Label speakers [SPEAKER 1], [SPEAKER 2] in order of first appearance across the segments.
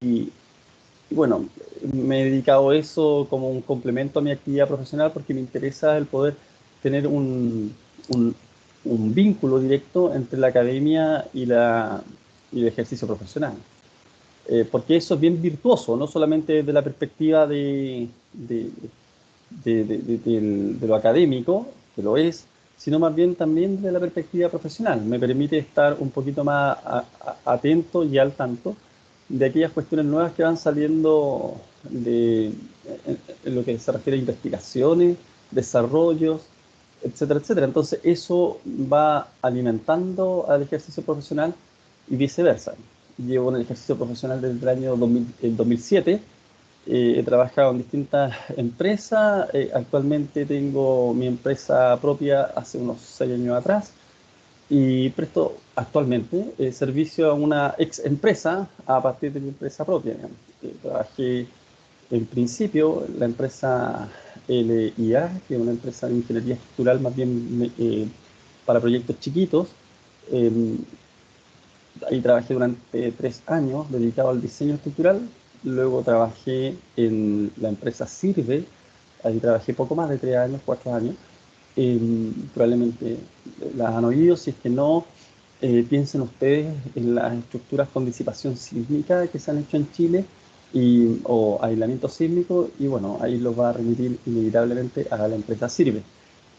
[SPEAKER 1] y bueno, me he dedicado a eso como un complemento a mi actividad profesional porque me interesa el poder tener un, un vínculo directo entre la academia y el ejercicio profesional. Porque eso es bien virtuoso, no solamente desde la perspectiva de lo académico, que lo es, sino más bien también de la perspectiva profesional. Me permite estar un poquito más atento y al tanto de aquellas cuestiones nuevas que van saliendo en lo que se refiere a investigaciones, desarrollos, etcétera, etcétera. Entonces eso va alimentando al ejercicio profesional y viceversa. Llevo en el ejercicio profesional desde el año 2007. He trabajado en distintas empresas. Actualmente tengo mi empresa propia hace unos 6 años atrás y presto actualmente servicio a una ex empresa a partir de mi empresa propia. Trabajé en principio en la empresa LIA, que es una empresa de ingeniería estructural más bien para proyectos chiquitos. Eh, Ahí trabajé durante 3 años dedicado al diseño estructural. Luego trabajé en la empresa Sirve. Ahí trabajé poco más de 3 años, 4 años. Probablemente las han oído. Si es que no, piensen ustedes en las estructuras con disipación sísmica que se han hecho en Chile o aislamiento sísmico. Y bueno, ahí los va a remitir inevitablemente a la empresa Sirve.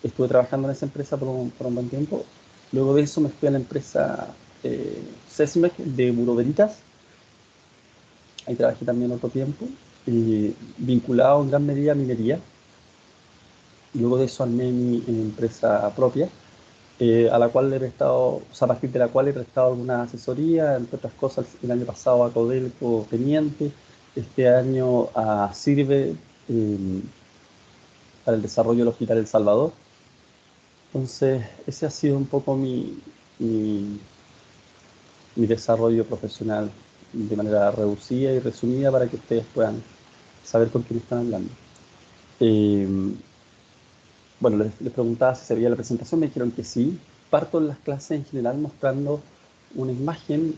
[SPEAKER 1] Estuve trabajando en esa empresa por un buen tiempo. Luego de eso me fui a la empresa Sesmec de Bureau Veritas. Ahí trabajé también otro tiempo, vinculado en gran medida a minería. Luego de eso armé mi empresa propia, a la cual he prestado, o sea, a partir de la cual he prestado alguna asesoría, entre otras cosas, el año pasado a Codelco Teniente, este año a Sirve para el desarrollo del Hospital El Salvador. Entonces, ese ha sido un poco mi, mi desarrollo profesional de manera reducida y resumida para que ustedes puedan saber con quién están hablando. Eh, bueno, les preguntaba si se veía la presentación, me dijeron que sí. Parto en las clases en general mostrando una imagen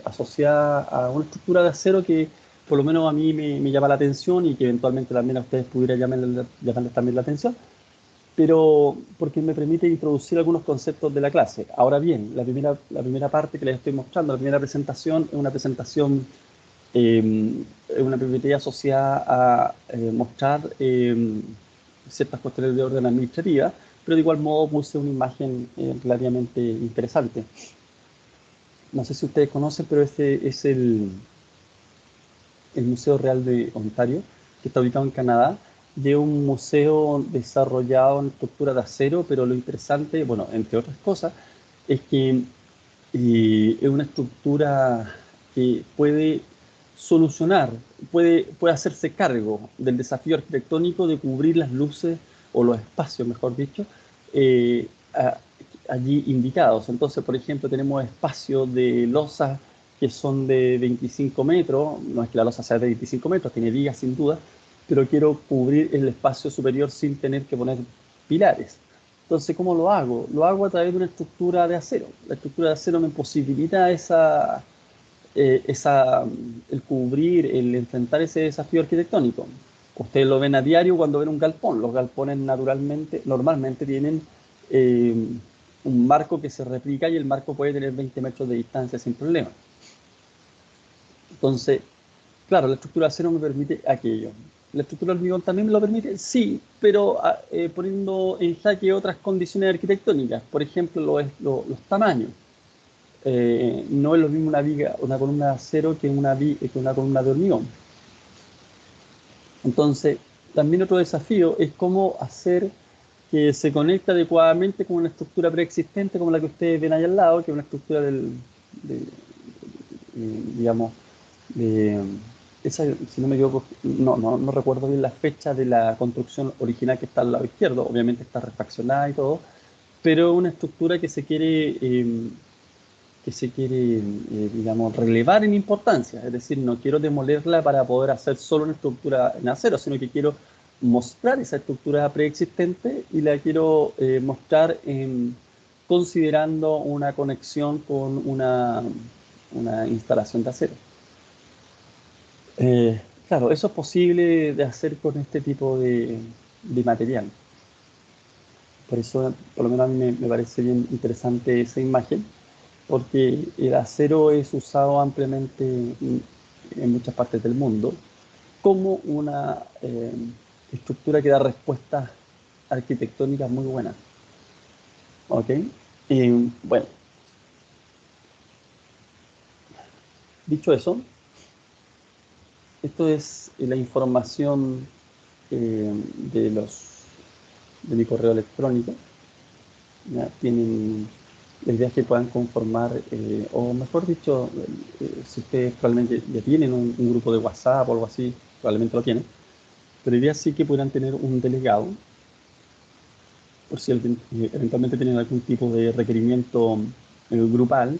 [SPEAKER 1] asociada a una estructura de acero que por lo menos a mí me llama la atención y que eventualmente también a ustedes pudiera llamarles también la atención, pero porque me permite introducir algunos conceptos de la clase. Ahora bien, la primera parte que les estoy mostrando, la primera presentación, es una presentación, una PPT asociada a mostrar ciertas cuestiones de orden administrativa, pero de igual modo puse una imagen relativamente interesante. No sé si ustedes conocen, pero este es el Museo Real de Ontario, que está ubicado en Canadá, de un museo desarrollado en estructura de acero, pero lo interesante, bueno, entre otras cosas, es que es una estructura que puede solucionar, puede hacerse cargo del desafío arquitectónico de cubrir las luces o los espacios, mejor dicho, eh, a- allí indicados. Entonces, por ejemplo, tenemos espacios de losas que son de 25 metros, no es que la losa sea de 25 metros, tiene vigas sin duda, pero quiero cubrir el espacio superior sin tener que poner pilares. Entonces, ¿cómo lo hago? Lo hago a través de una estructura de acero. La estructura de acero me posibilita el cubrir, el enfrentar ese desafío arquitectónico. Ustedes lo ven a diario cuando ven un galpón. Los galpones normalmente tienen eh, un marco que se replica y el marco puede tener 20 metros de distancia sin problema. Entonces, claro, la estructura de acero me permite aquello. ¿La estructura de hormigón también me lo permite? Sí, pero poniendo en jaque otras condiciones arquitectónicas, por ejemplo, los tamaños. No es lo mismo una columna de acero que una columna de hormigón. Entonces, también otro desafío es cómo hacer que se conecte adecuadamente con una estructura preexistente como la que ustedes ven ahí al lado, que es una estructura digamos, de, esa, si no me equivoco, no recuerdo bien la fecha de la construcción original que está al lado izquierdo, obviamente está refaccionada y todo, pero una estructura que se quiere, digamos, relevar en importancia. Es decir, no quiero demolerla para poder hacer solo una estructura en acero, sino que quiero mostrar esa estructura preexistente y la quiero mostrar considerando una conexión con una instalación de acero. Claro, eso es posible de hacer con este tipo de material. Por eso, por lo menos a mí me parece bien interesante esa imagen, porque el acero es usado ampliamente en muchas partes del mundo como una estructura que da respuestas arquitectónicas muy buenas. ¿Ok? Bueno, dicho eso, esto es la información eh, de, los, de mi correo electrónico. ¿Ya? Tienen la idea es que puedan conformar, o mejor dicho, si ustedes probablemente ya tienen un grupo de WhatsApp o algo así, probablemente lo tienen, pero la idea sí que puedan tener un delegado, por si eventualmente tienen algún tipo de requerimiento grupal,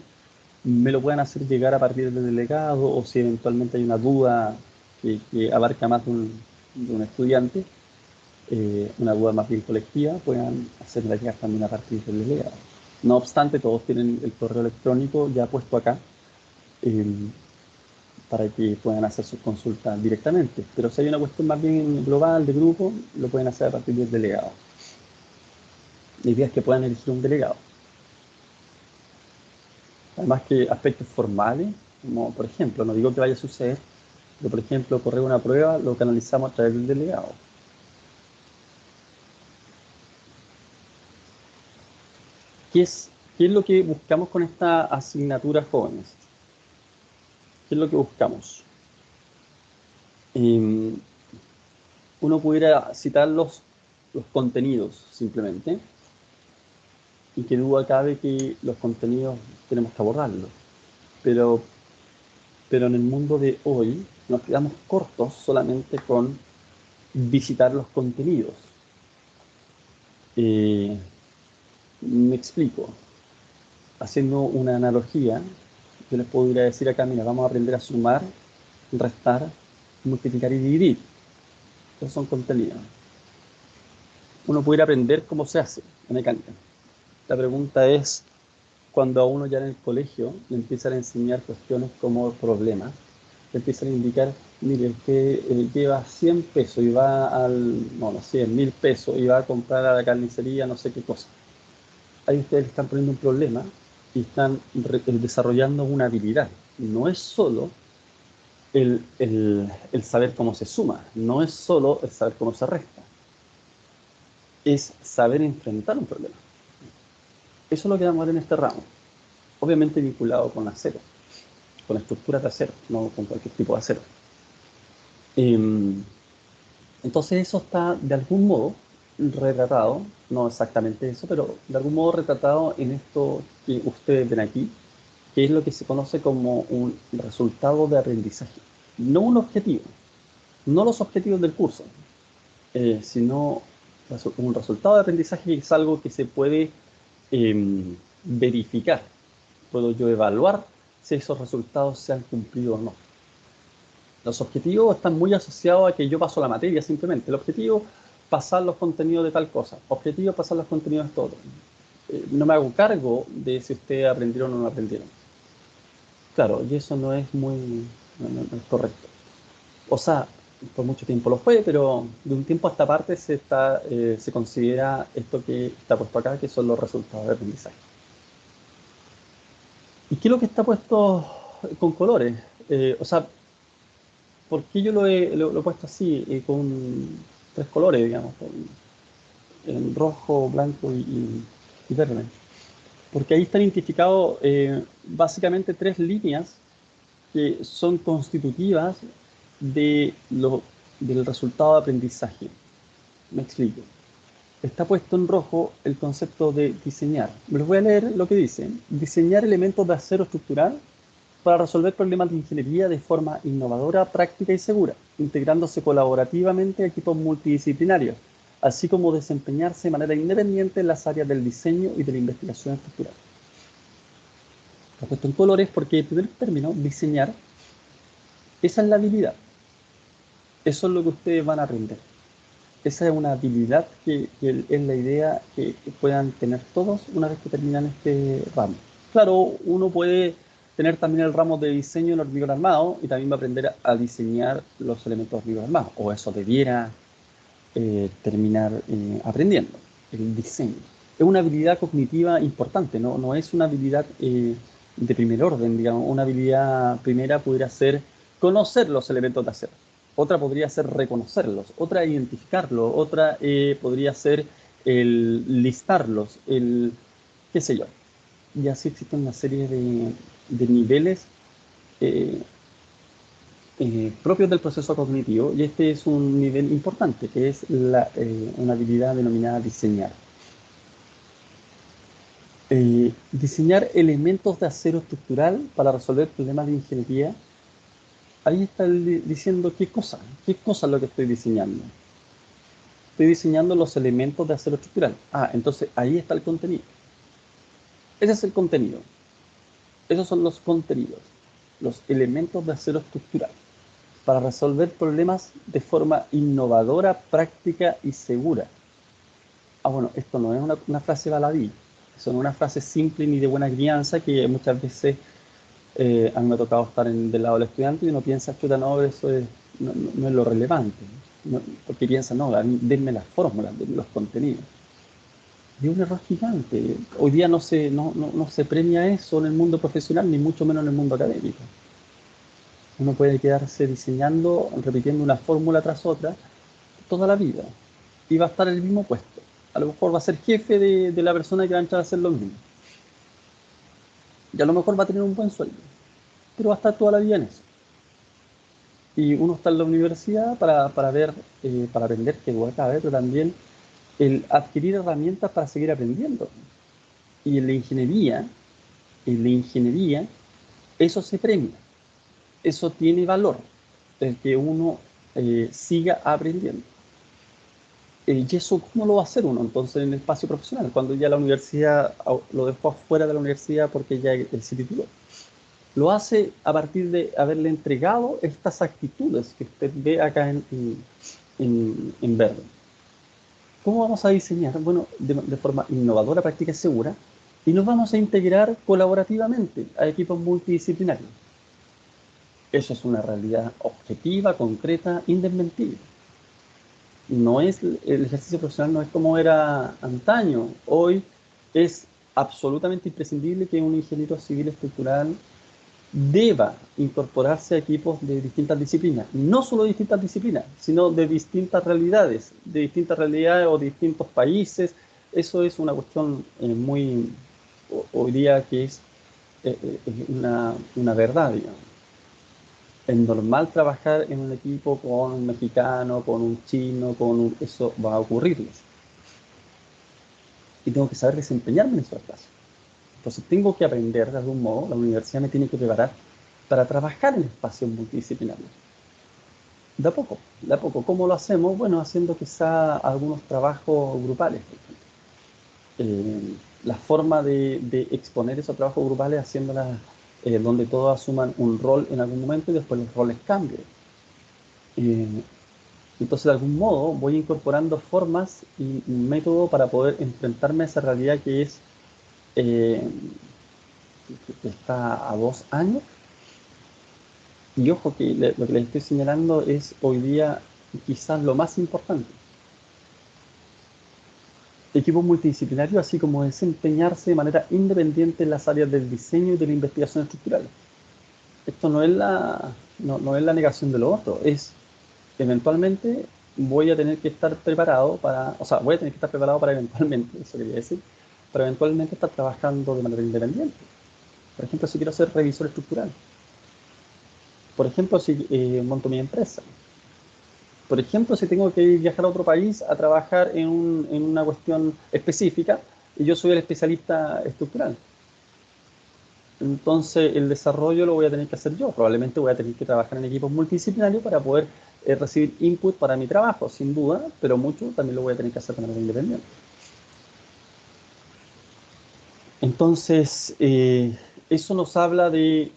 [SPEAKER 1] me lo puedan hacer llegar a partir del delegado, o si eventualmente hay una duda que abarca más de un estudiante, una duda más bien colectiva, puedan hacerla llegar también a partir del delegado. No obstante, todos tienen el correo electrónico ya puesto acá eh, para que puedan hacer sus consultas directamente. Pero si hay una cuestión más bien global, de grupo, lo pueden hacer a partir del delegado. La idea es que puedan elegir un delegado. Además que aspectos formales, como por ejemplo, no digo que vaya a suceder, pero por ejemplo, correr una prueba lo canalizamos a través del delegado. ¿Qué es, qué es lo que buscamos con esta asignatura jóvenes? ¿Qué es lo que buscamos? Eh, Uno pudiera citar los contenidos simplemente, y que duda cabe que los contenidos tenemos que abordarlos. Pero, pero en el mundo de hoy nos quedamos cortos solamente con visitar los contenidos. Eh, Me explico. Haciendo una analogía, yo les podría decir acá, mira, vamos a aprender a sumar, restar, multiplicar y dividir. Esos son contenidos. Uno pudiera aprender cómo se hace la mecánica. La pregunta es, cuando a uno ya en el colegio le empiezan a enseñar cuestiones como problemas, le empiezan a indicar, mire, usted lleva 100 pesos y va no sé, 1000 pesos y va a comprar a la carnicería no sé qué cosa. Ahí ustedes le están poniendo un problema y están desarrollando una habilidad. No es solo el saber cómo se suma, no es solo el saber cómo se resta, es saber enfrentar un problema. Eso es lo que vamos a ver en este ramo, obviamente vinculado con acero, con estructuras de acero, no con cualquier tipo de acero. Eh, entonces eso está de algún modo retratado, no exactamente eso, pero de algún modo retratado en esto que ustedes ven aquí, que es lo que se conoce como un resultado de aprendizaje, no un objetivo, no los objetivos del curso, sino un resultado de aprendizaje que es algo que se puede verificar. Puedo yo evaluar si esos resultados se han cumplido o no. Los objetivos están muy asociados a que yo paso la materia simplemente. El objetivo, es pasar los contenidos de tal cosa. Objetivo, pasar los contenidos de todo. No me hago cargo de si ustedes aprendieron o no aprendieron. Claro, y eso no es no es correcto. O sea, por mucho tiempo lo fue, pero de un tiempo a esta parte se considera esto que está puesto acá, que son los resultados de aprendizaje. ¿Y qué es lo que está puesto con colores? O sea, ¿por qué yo lo he puesto así, con tres colores, digamos, en rojo, blanco y verde? Porque ahí están identificados básicamente tres líneas que son constitutivas de del resultado de aprendizaje. Me explico. Está puesto en rojo el concepto de diseñar. Me los voy a leer lo que dice. Diseñar elementos de acero estructural para resolver problemas de ingeniería de forma innovadora, práctica y segura, integrándose colaborativamente a equipos multidisciplinarios, así como desempeñarse de manera independiente en las áreas del diseño y de la investigación estructural. Está puesto en colores porque el primer término, diseñar, esa es la habilidad. Eso es lo que ustedes van a aprender. Esa es una habilidad que es la idea que puedan tener todos una vez que terminan este ramo. Claro, uno puede tener también el ramo de diseño en hormigón armado y también va a aprender a diseñar los elementos de hormigón armado, o eso debiera terminar aprendiendo, el diseño. Es una habilidad cognitiva importante, no es una habilidad de primer orden, digamos. Una habilidad primera pudiera ser conocer los elementos de acero, otra podría ser reconocerlos, otra identificarlos, otra podría ser el listarlos, el qué sé yo. Y así existen una serie de niveles eh, propios del proceso cognitivo, y este es un nivel importante, que es una habilidad denominada diseñar. Diseñar elementos de acero estructural para resolver problemas de ingeniería. Ahí está diciendo qué cosa es lo que estoy diseñando. Estoy diseñando los elementos de acero estructural. Entonces ahí está el contenido. Ese es el contenido. Esos son los contenidos, los elementos de acero estructural, para resolver problemas de forma innovadora, práctica y segura. Bueno, esto no es una frase baladí, son una frase simple ni de buena crianza que muchas veces a mí me ha tocado estar del lado del estudiante y uno piensa, chuta, no, eso no es lo relevante, porque piensa, no, denme las fórmulas, denme los contenidos. Y es un error gigante. Hoy día no se premia eso en el mundo profesional, ni mucho menos en el mundo académico. Uno puede quedarse diseñando, repitiendo una fórmula tras otra toda la vida y va a estar en el mismo puesto. A lo mejor va a ser jefe de la persona que va a entrar a hacer lo mismo. Y a lo mejor va a tener un buen sueldo, pero va a estar toda la vida en eso. Y uno está en la universidad para ver, para aprender, que igual cabe, pero también el adquirir herramientas para seguir aprendiendo. Y en la ingeniería, eso se premia, eso tiene valor, el que uno siga aprendiendo. ¿Y eso cómo lo va a hacer uno entonces en el espacio profesional? Cuando ya la universidad lo dejó afuera de la universidad porque ya se tituló. Lo hace a partir de haberle entregado estas actitudes que usted ve acá en verde. ¿Cómo vamos a diseñar? Bueno, de forma innovadora, práctica y segura, y nos vamos a integrar colaborativamente a equipos multidisciplinarios. Eso es una realidad objetiva, concreta, indesmentible. No es, el ejercicio profesional no es como era antaño. Hoy es absolutamente imprescindible que un ingeniero civil estructural deba incorporarse a equipos de distintas disciplinas. No solo de distintas disciplinas, sino de distintas realidades o de distintos países. Eso es una cuestión muy, hoy día, que es una verdad, digamos. Es normal trabajar en un equipo con un mexicano, con un chino, eso va a ocurrirles. Y tengo que saber desempeñarme en esos espacios. Entonces tengo que aprender de algún modo, la universidad me tiene que preparar para trabajar en espacios multidisciplinarios. De a poco, de a poco. ¿Cómo lo hacemos? Bueno, haciendo quizá algunos trabajos grupales, por ejemplo. La forma de exponer esos trabajos grupales haciéndolas donde todos asuman un rol en algún momento y después los roles cambian. Entonces, de algún modo, voy incorporando formas y métodos para poder enfrentarme a esa realidad que es eh, que está a 2 años. Y ojo que lo que les estoy señalando es hoy día quizás lo más importante. Equipos multidisciplinarios, así como desempeñarse de manera independiente en las áreas del diseño y de la investigación estructural. Esto no es la negación de lo otro, es eventualmente voy a tener que estar preparado para eventualmente, eso quería decir, para eventualmente estar trabajando de manera independiente. Por ejemplo, si quiero ser revisor estructural. Por ejemplo, si monto mi empresa. Por ejemplo, si tengo que viajar a otro país a trabajar en una cuestión específica y yo soy el especialista estructural. Entonces, el desarrollo lo voy a tener que hacer yo. Probablemente voy a tener que trabajar en equipos multidisciplinarios para poder recibir input para mi trabajo, sin duda, pero mucho también lo voy a tener que hacer de manera independiente. Entonces, eso nos habla de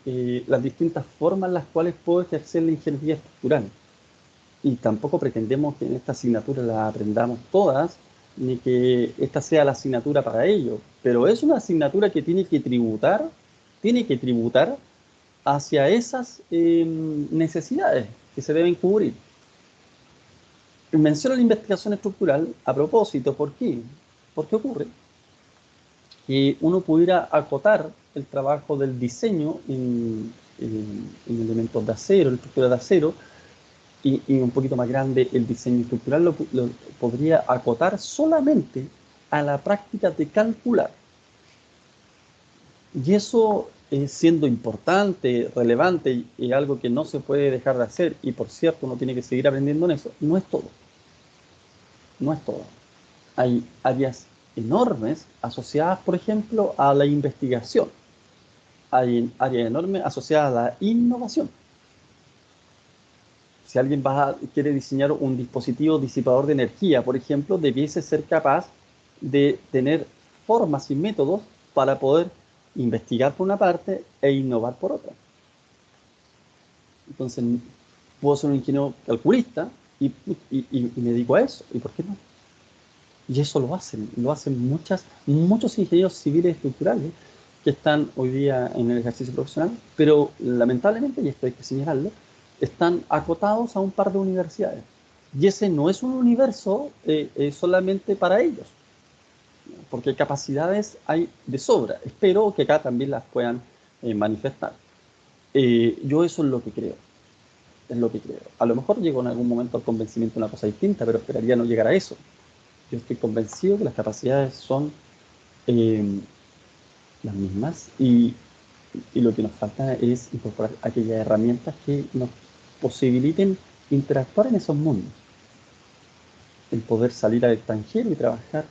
[SPEAKER 1] las distintas formas en las cuales puedo ejercer la ingeniería estructural. Y tampoco pretendemos que en esta asignatura la aprendamos todas, ni que esta sea la asignatura para ello, pero es una asignatura que tiene que tributar hacia esas necesidades que se deben cubrir. Menciono la investigación estructural a propósito, ¿por qué? Porque ocurre que uno pudiera acotar el trabajo del diseño en elementos de acero, en estructura de acero, y un poquito más grande el diseño estructural lo podría acotar solamente a la práctica de calcular. Y eso, siendo importante, relevante y algo que no se puede dejar de hacer, y por cierto uno tiene que seguir aprendiendo en eso, no es todo. No es todo. Hay áreas enormes asociadas, por ejemplo, a la investigación. Hay áreas enormes asociadas a la innovación. Si alguien quiere diseñar un dispositivo disipador de energía, por ejemplo, debiese ser capaz de tener formas y métodos para poder investigar por una parte e innovar por otra. Entonces, puedo ser un ingeniero calculista y me dedico a eso. ¿Y por qué no? Y eso lo hacen muchos ingenieros civiles estructurales que están hoy día en el ejercicio profesional, pero lamentablemente, y esto hay que señalarlo, están acotados a un par de universidades. Y ese no es un universo solamente para ellos, porque capacidades hay de sobra. Espero que acá también las puedan manifestar. Yo eso es lo que creo. Es lo que creo. A lo mejor llego en algún momento al convencimiento de una cosa distinta, pero esperaría no llegar a eso. Yo estoy convencido que las capacidades son las mismas y lo que nos falta es incorporar aquellas herramientas que nos posibiliten interactuar en esos mundos. El poder salir al extranjero y trabajar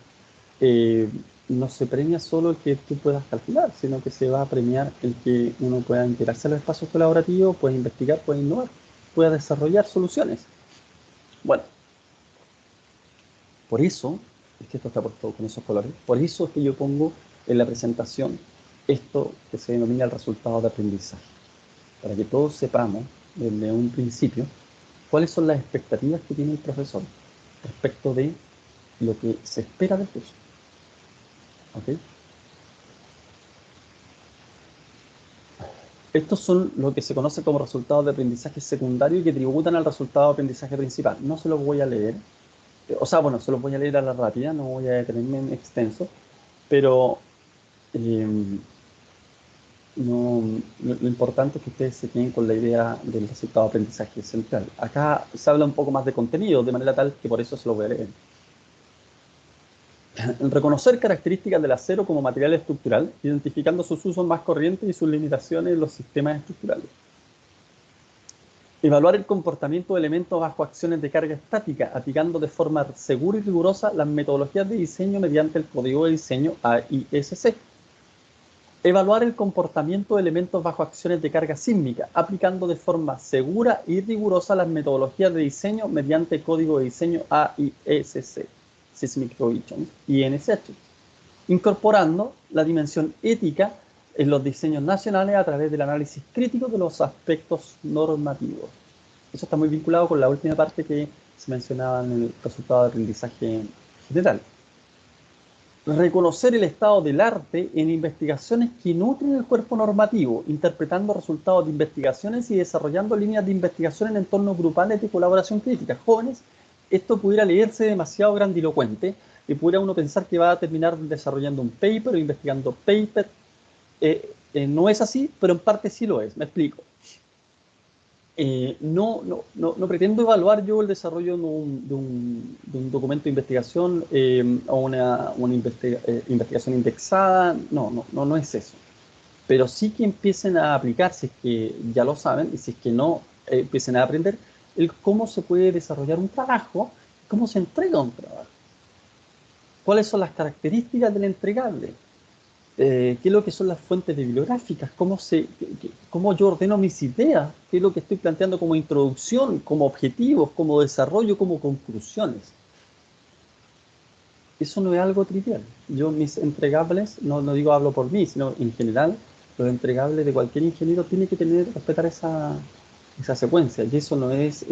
[SPEAKER 1] no se premia solo el que tú puedas calcular, sino que se va a premiar el que uno pueda integrarse a los espacios colaborativos, pueda investigar, pueda innovar, pueda desarrollar soluciones. Bueno, por eso, es que esto está por todo con esos colores, por eso es que yo pongo en la presentación esto que se denomina el resultado de aprendizaje, para que todos sepamos desde un principio cuáles son las expectativas que tiene el profesor respecto de lo que se espera del curso. ¿Ok? Estos son lo que se conoce como resultados de aprendizaje secundario y que tributan al resultado de aprendizaje principal. No se los voy a leer, o sea, bueno, se los voy a leer a la rápida, no voy a detenerme en extenso, pero lo importante es que ustedes se queden con la idea del resultado de aprendizaje central. Acá se habla un poco más de contenido, de manera tal que por eso se lo voy a leer. Reconocer características del acero como material estructural, identificando sus usos más corrientes y sus limitaciones en los sistemas estructurales. Evaluar el comportamiento de elementos bajo acciones de carga estática, aplicando de forma segura y rigurosa las metodologías de diseño mediante el código de diseño AISC. Evaluar el comportamiento de elementos bajo acciones de carga sísmica, aplicando de forma segura y rigurosa las metodologías de diseño mediante el código de diseño AISC. Seismic Conditions, INSH, incorporando la dimensión ética en los diseños nacionales a través del análisis crítico de los aspectos normativos. Eso está muy vinculado con la última parte que se mencionaba en el resultado de aprendizaje general. Reconocer el estado del arte en investigaciones que nutren el cuerpo normativo, interpretando resultados de investigaciones y desarrollando líneas de investigación en entornos grupales de colaboración crítica. Jóvenes, esto pudiera leerse demasiado grandilocuente y pudiera uno pensar que va a terminar desarrollando un paper o investigando paper. No es así, pero en parte sí lo es. Me explico. No pretendo evaluar yo el desarrollo de un documento de investigación o una investigación indexada. No es eso. Pero sí que empiecen a aplicar, si es que ya lo saben, y si es que no, empiecen a aprender el cómo se puede desarrollar un trabajo, cómo se entrega un trabajo, cuáles son las características del entregable, qué es lo que son las fuentes bibliográficas, cómo yo ordeno mis ideas, qué es lo que estoy planteando como introducción, como objetivos, como desarrollo, como conclusiones. Eso no es algo trivial. Yo mis entregables, no digo hablo por mí, sino en general, los entregables de cualquier ingeniero tiene que respetar esa secuencia. Y eso no es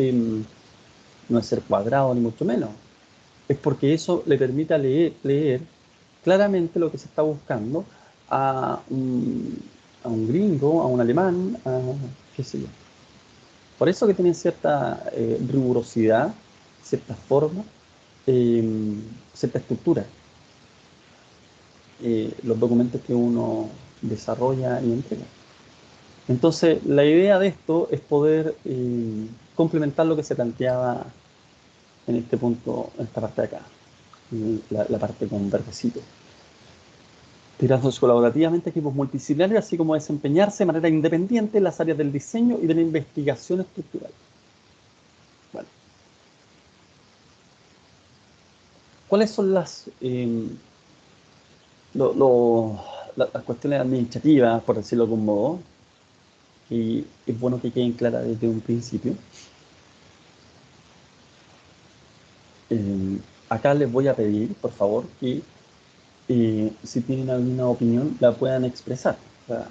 [SPEAKER 1] ser cuadrado, ni mucho menos. Es porque eso le permite leer claramente lo que se está buscando a a un gringo, a un alemán, a qué sé yo. Por eso que tienen cierta rigurosidad, cierta forma, cierta estructura, los documentos que uno desarrolla y entrega. Entonces, la idea de esto es poder complementar lo que se planteaba en este punto, en esta parte de acá, la parte con verdecito. Liderazgo colaborativamente, equipos multidisciplinarios, así como desempeñarse de manera independiente en las áreas del diseño y de la investigación estructural. Bueno, ¿cuáles son las cuestiones administrativas, por decirlo de algún modo? Y es bueno que queden claras desde un principio. Acá les voy a pedir, por favor, que si tienen alguna opinión, la puedan expresar. O sea,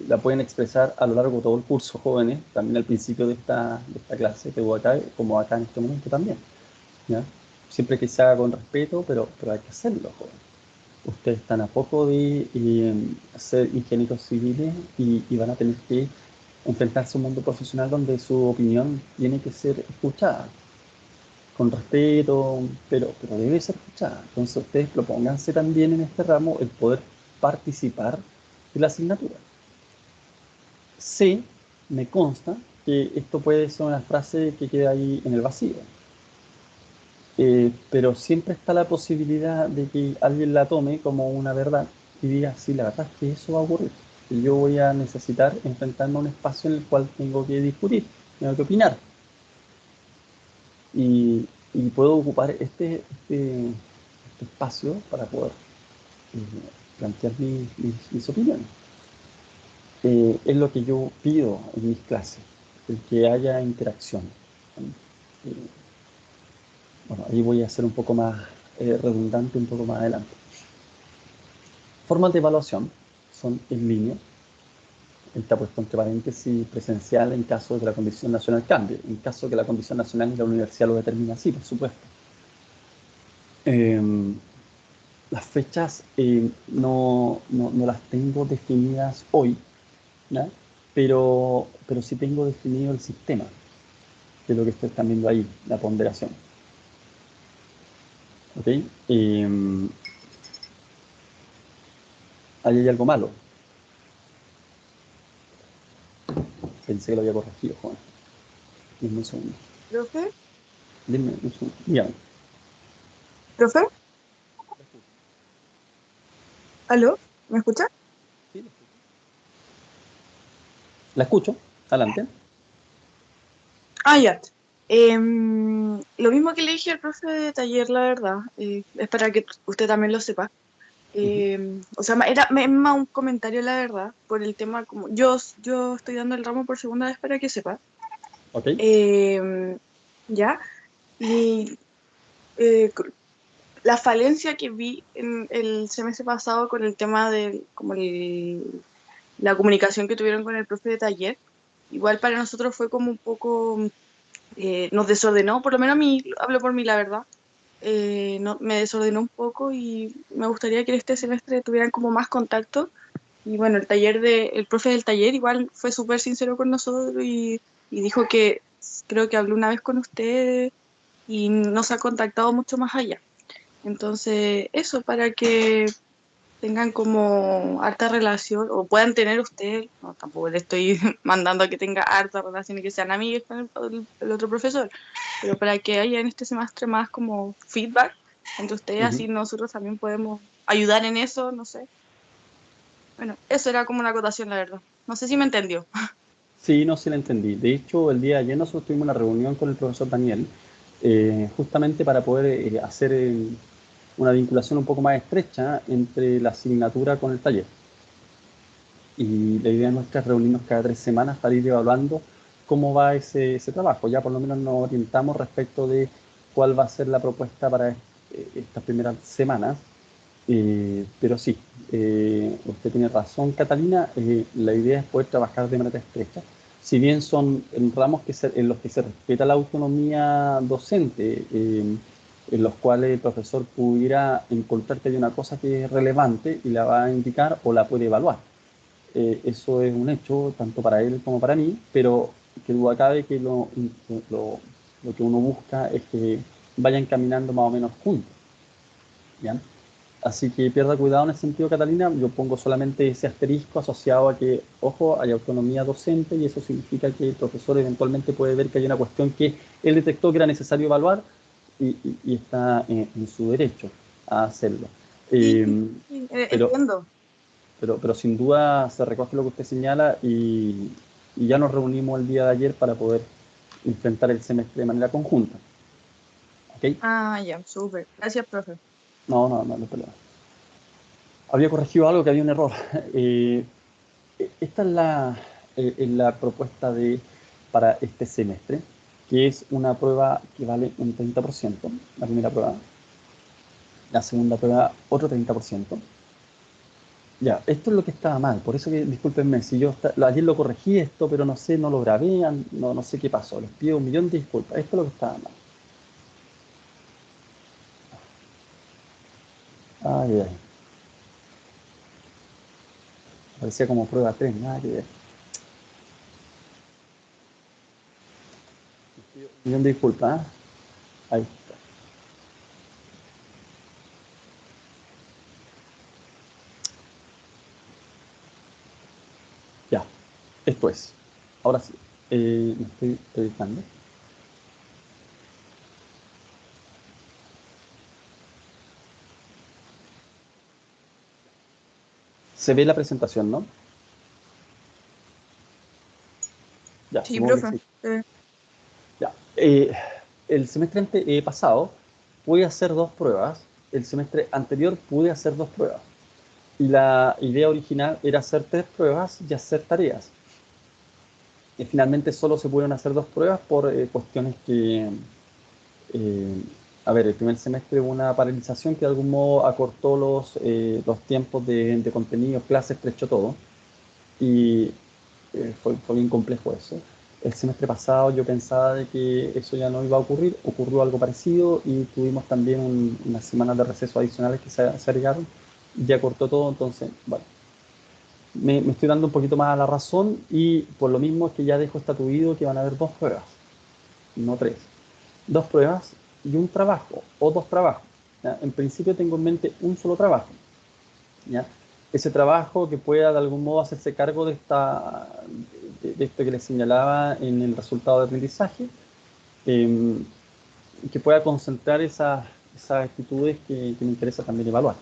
[SPEAKER 1] la pueden expresar a lo largo de todo el curso, jóvenes, también al principio de esta clase que hubo acá, como acá en este momento también. ¿Ya? Siempre que se haga con respeto, pero hay que hacerlo, jóvenes. Ustedes están a poco de ser ingenieros civiles y van a tener que enfrentarse a un mundo profesional donde su opinión tiene que ser escuchada con respeto, pero debe ser escuchada. Entonces ustedes propónganse también en este ramo el poder participar de la asignatura. Sé, me consta, que esto puede ser una frase que queda ahí en el vacío, pero siempre está la posibilidad de que alguien la tome como una verdad y diga, sí, la verdad es que eso va a ocurrir. Y yo voy a necesitar enfrentarme a un espacio en el cual tengo que discutir, tengo que opinar. Y puedo ocupar este espacio para poder plantear mis opiniones. Es lo que yo pido en mis clases, el que haya interacción. Eh, bueno, ahí voy a ser un poco más redundante un poco más adelante. Formas de evaluación son en línea. Está puesto entre paréntesis presencial en caso de que la condición nacional cambie. En caso de que la condición nacional y la universidad lo determine así, por supuesto. Las fechas no las tengo definidas hoy, ¿ya? Pero sí tengo definido el sistema, que es lo que ustedes están viendo ahí, la ponderación. ¿Ok? Ahí hay algo malo. Pensé que lo había corregido, Juan. Dime un segundo.
[SPEAKER 2] ¿Profe?
[SPEAKER 1] Dime un segundo. Dígame.
[SPEAKER 2] ¿Profe? ¿Aló? ¿Me escucha?
[SPEAKER 1] Sí, la escucho. Adelante.
[SPEAKER 2] Ah, ya. Lo mismo que le dije al profe de taller, la verdad, es para que usted también lo sepa.
[SPEAKER 1] Ujú.
[SPEAKER 2] O sea, era más un comentario, la verdad, por el tema como yo estoy dando el ramo por segunda vez para que sepa.
[SPEAKER 1] Ok.
[SPEAKER 2] Em, ¿Ya? Y la falencia que vi en el semestre pasado con el tema de como la comunicación que tuvieron con el profe de taller, igual para nosotros fue como un poco, nos desordenó, por lo menos a mí, hablo por mí, la verdad, me desordenó un poco y me gustaría que en este semestre tuvieran como más contacto. Y bueno, el profe del taller igual fue súper sincero con nosotros y dijo que creo que habló una vez con usted y nos ha contactado mucho más allá. Entonces, eso para que tengan como harta relación o puedan tener ustedes, no, tampoco le estoy mandando a que tenga harta relación y que sean amigos con el otro profesor, pero para que haya en este semestre más como feedback entre ustedes,
[SPEAKER 1] Ujú.
[SPEAKER 2] así nosotros también podemos ayudar en eso, no sé. Bueno, eso era como una acotación, la verdad. No sé si me entendió.
[SPEAKER 1] Sí, no, sí la entendí. De hecho, el día de ayer nosotros tuvimos una reunión con el profesor Daniel, justamente para poder hacer una vinculación un poco más estrecha entre la asignatura con el taller. Y la idea nuestra es reunirnos cada 3 semanas para ir evaluando cómo va ese trabajo. Ya por lo menos nos orientamos respecto de cuál va a ser la propuesta para estas primeras semanas. Pero sí, usted tiene razón, Catalina. La idea es poder trabajar de manera estrecha. Si bien son en ramos en los que se respeta la autonomía docente, en los cuales el profesor pudiera encontrar que hay una cosa que es relevante y la va a indicar o la puede evaluar. eso es un hecho, tanto para él como para mí, pero que duda cabe que lo que uno busca es que vayan caminando más o menos juntos, ¿ya? Así que pierda cuidado en ese sentido, Catalina. Yo pongo solamente ese asterisco asociado a que, ojo, hay autonomía docente y eso significa que el profesor eventualmente puede ver que hay una cuestión que él detectó que era necesario evaluar y está en su derecho a hacerlo.
[SPEAKER 2] Sí,
[SPEAKER 1] Eh,
[SPEAKER 2] sí,
[SPEAKER 1] pero,
[SPEAKER 2] entiendo.
[SPEAKER 1] pero sin duda se recoge lo que usted señala y ya nos reunimos el día de ayer para poder enfrentar el semestre de manera conjunta. ¿Ok?
[SPEAKER 2] Ah, ya, súper. Gracias, profe.
[SPEAKER 1] No, no, no, no hay problema. Había corregido algo, que había un error. Esta es la propuesta para este semestre, que es una prueba que vale un 30%, la primera prueba, la segunda prueba otro 30%. Ya, esto es lo que estaba mal, por eso que discúlpenme, si yo ayer lo corregí esto, pero no sé, no lo grabé, no sé qué pasó, les pido un millón de disculpas, esto es lo que estaba mal. Ay, ay, parecía como prueba 3, nada que ver. Les pido un millón de disculpas, ¿eh? Ahí. Ya, esto es. Ahora sí, me estoy editando. Se ve la presentación, ¿no? Ya,
[SPEAKER 2] Sí,
[SPEAKER 1] supongo que
[SPEAKER 2] profe.
[SPEAKER 1] sí.
[SPEAKER 2] Eh,
[SPEAKER 1] Ya. El semestre pasado pude hacer dos pruebas. El semestre anterior pude hacer dos pruebas. Y la idea original era hacer tres pruebas y hacer tareas. Y finalmente solo se pudieron hacer dos pruebas por cuestiones que, eh, a ver, el primer semestre hubo una paralización que de algún modo acortó los tiempos de contenido, clases, trechó todo. Y fue bien complejo eso. El semestre pasado yo pensaba de que eso ya no iba a ocurrir, ocurrió algo parecido y tuvimos también unas semanas de receso adicionales que se agregaron, ya cortó todo, entonces, bueno, me estoy dando un poquito más a la razón y por lo mismo es que ya dejo estatuido que van a haber dos pruebas, no tres. Dos pruebas y un trabajo, o dos trabajos. ¿Ya? En principio tengo en mente un solo trabajo, ¿ya? Ese trabajo que pueda de algún modo hacerse cargo de esto que les señalaba en el resultado de aprendizaje, eh, que pueda concentrar esas actitudes que me interesa también evaluar.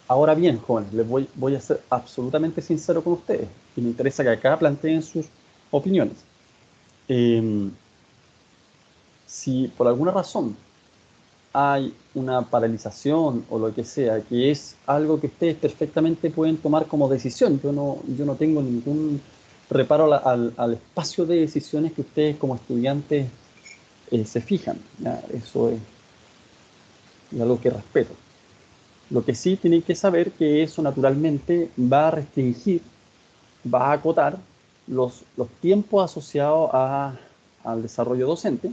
[SPEAKER 1] Ahora bien, jóvenes, voy a ser absolutamente sincero con ustedes y me interesa que acá planteen sus opiniones. Eh, si por alguna razón hay una paralización o lo que sea, que es algo que ustedes perfectamente pueden tomar como decisión. Yo no tengo ningún reparo al espacio de decisiones que ustedes como estudiantes se fijan. ¿Ya? Eso es algo que respeto. Lo que sí tienen que saber que eso naturalmente va a restringir, va a acotar los tiempos asociados al desarrollo docente.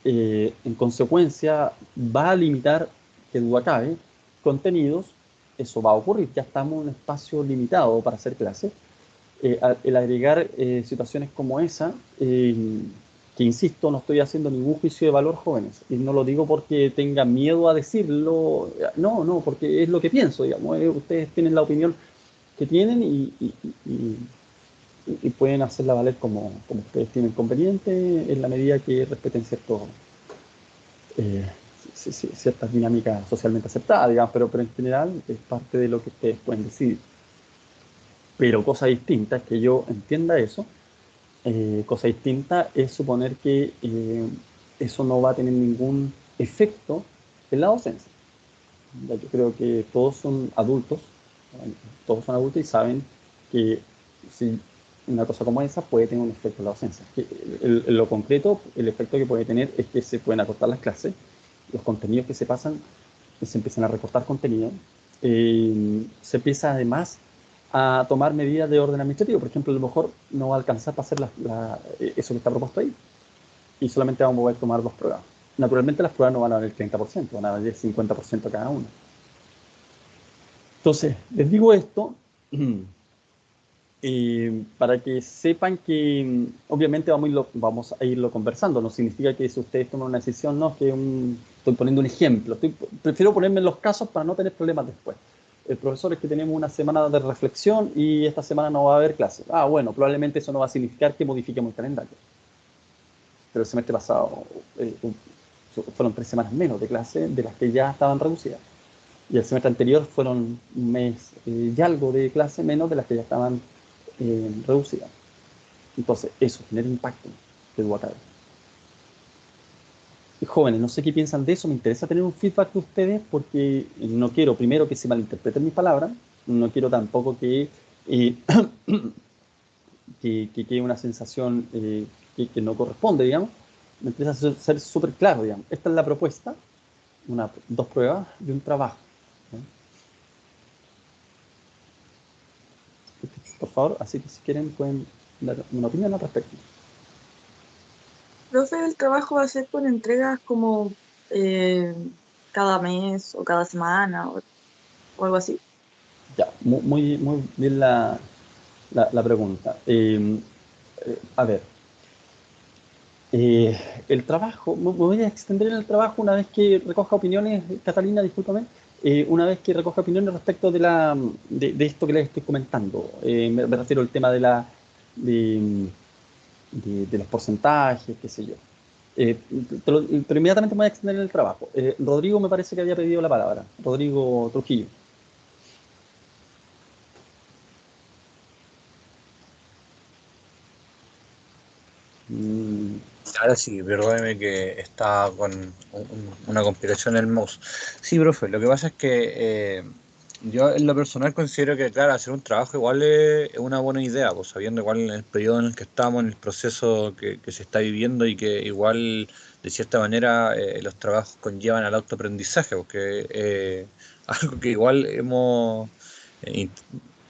[SPEAKER 1] En consecuencia, va a limitar, que duda cabe, contenidos. Eso va a ocurrir, ya estamos en un espacio limitado para hacer clases. El agregar situaciones como esa, que insisto, no estoy haciendo ningún juicio de valor, jóvenes, y no lo digo porque tenga miedo a decirlo, no, no, porque es lo que pienso, digamos, ustedes tienen la opinión que tienen y pueden hacerla valer como ustedes tienen conveniente en la medida que respeten eh, ciertas dinámicas socialmente aceptadas, digamos, pero en general es parte de lo que ustedes pueden decidir. Pero cosa distinta es que yo entienda eso. Cosa distinta es suponer que eso no va a tener ningún efecto en la docencia. Ya, yo creo que todos son adultos y saben que si una cosa como esa puede tener un efecto en la docencia. En lo concreto, el efecto que puede tener es que se pueden acortar las clases, los contenidos que se pasan, se empiezan a recortar contenido, se empieza además a tomar medidas de orden administrativo. Por ejemplo, a lo mejor no va a alcanzar para hacer eso que está propuesto ahí y solamente vamos a poder tomar dos pruebas. Naturalmente las pruebas no van a valer el 30%, van a valer el 50% cada una. Entonces, les digo esto Para que sepan que obviamente vamos a irlo conversando, no significa que si ustedes toman una decisión, no, estoy poniendo un ejemplo, prefiero ponerme en los casos para no tener problemas después. El profesor es que tenemos una semana de reflexión y esta semana no va a haber clases. Ah, bueno, probablemente eso no va a significar que modifiquemos el calendario. Pero el semestre pasado fueron 3 semanas menos de clase de las que ya estaban reducidas. Y el semestre anterior fueron un mes y algo de clase menos de las que ya estaban reducidas. Entonces, eso genera impacto de tu acá. Y jóvenes, no sé qué piensan de eso, me interesa tener un feedback de ustedes porque no quiero, primero, que se malinterpreten mis palabras, no quiero tampoco eh, que quede una sensación que no corresponde, digamos. Me interesa ser súper claro, digamos. Esta es la propuesta, 2 pruebas y un trabajo. ¿No? Por favor, así que si quieren pueden dar una opinión al respecto.
[SPEAKER 2] Profe, el trabajo va a ser con entregas como eh, cada mes o cada semana o algo así.
[SPEAKER 1] Ya, muy bien la pregunta. A ver, el trabajo, me voy a extender en el trabajo una vez que recoja opiniones, Catalina, discúlpame, una vez que recoja opiniones respecto de esto que les estoy comentando. Me refiero al tema de, de los porcentajes, qué sé yo. Pero inmediatamente me voy a extender en el trabajo. Rodrigo me parece que había pedido la palabra. Rodrigo Trujillo. Mm,
[SPEAKER 3] Ahora sí, perdóneme que estaba con una complicación en el mouse. Sí, profe, lo que pasa es que yo en lo personal considero que, claro, hacer un trabajo igual es una buena idea, pues sabiendo igual en el periodo en el que estamos, en el proceso que se está viviendo y que igual, de cierta manera, los trabajos conllevan al autoaprendizaje, porque algo que igual eh,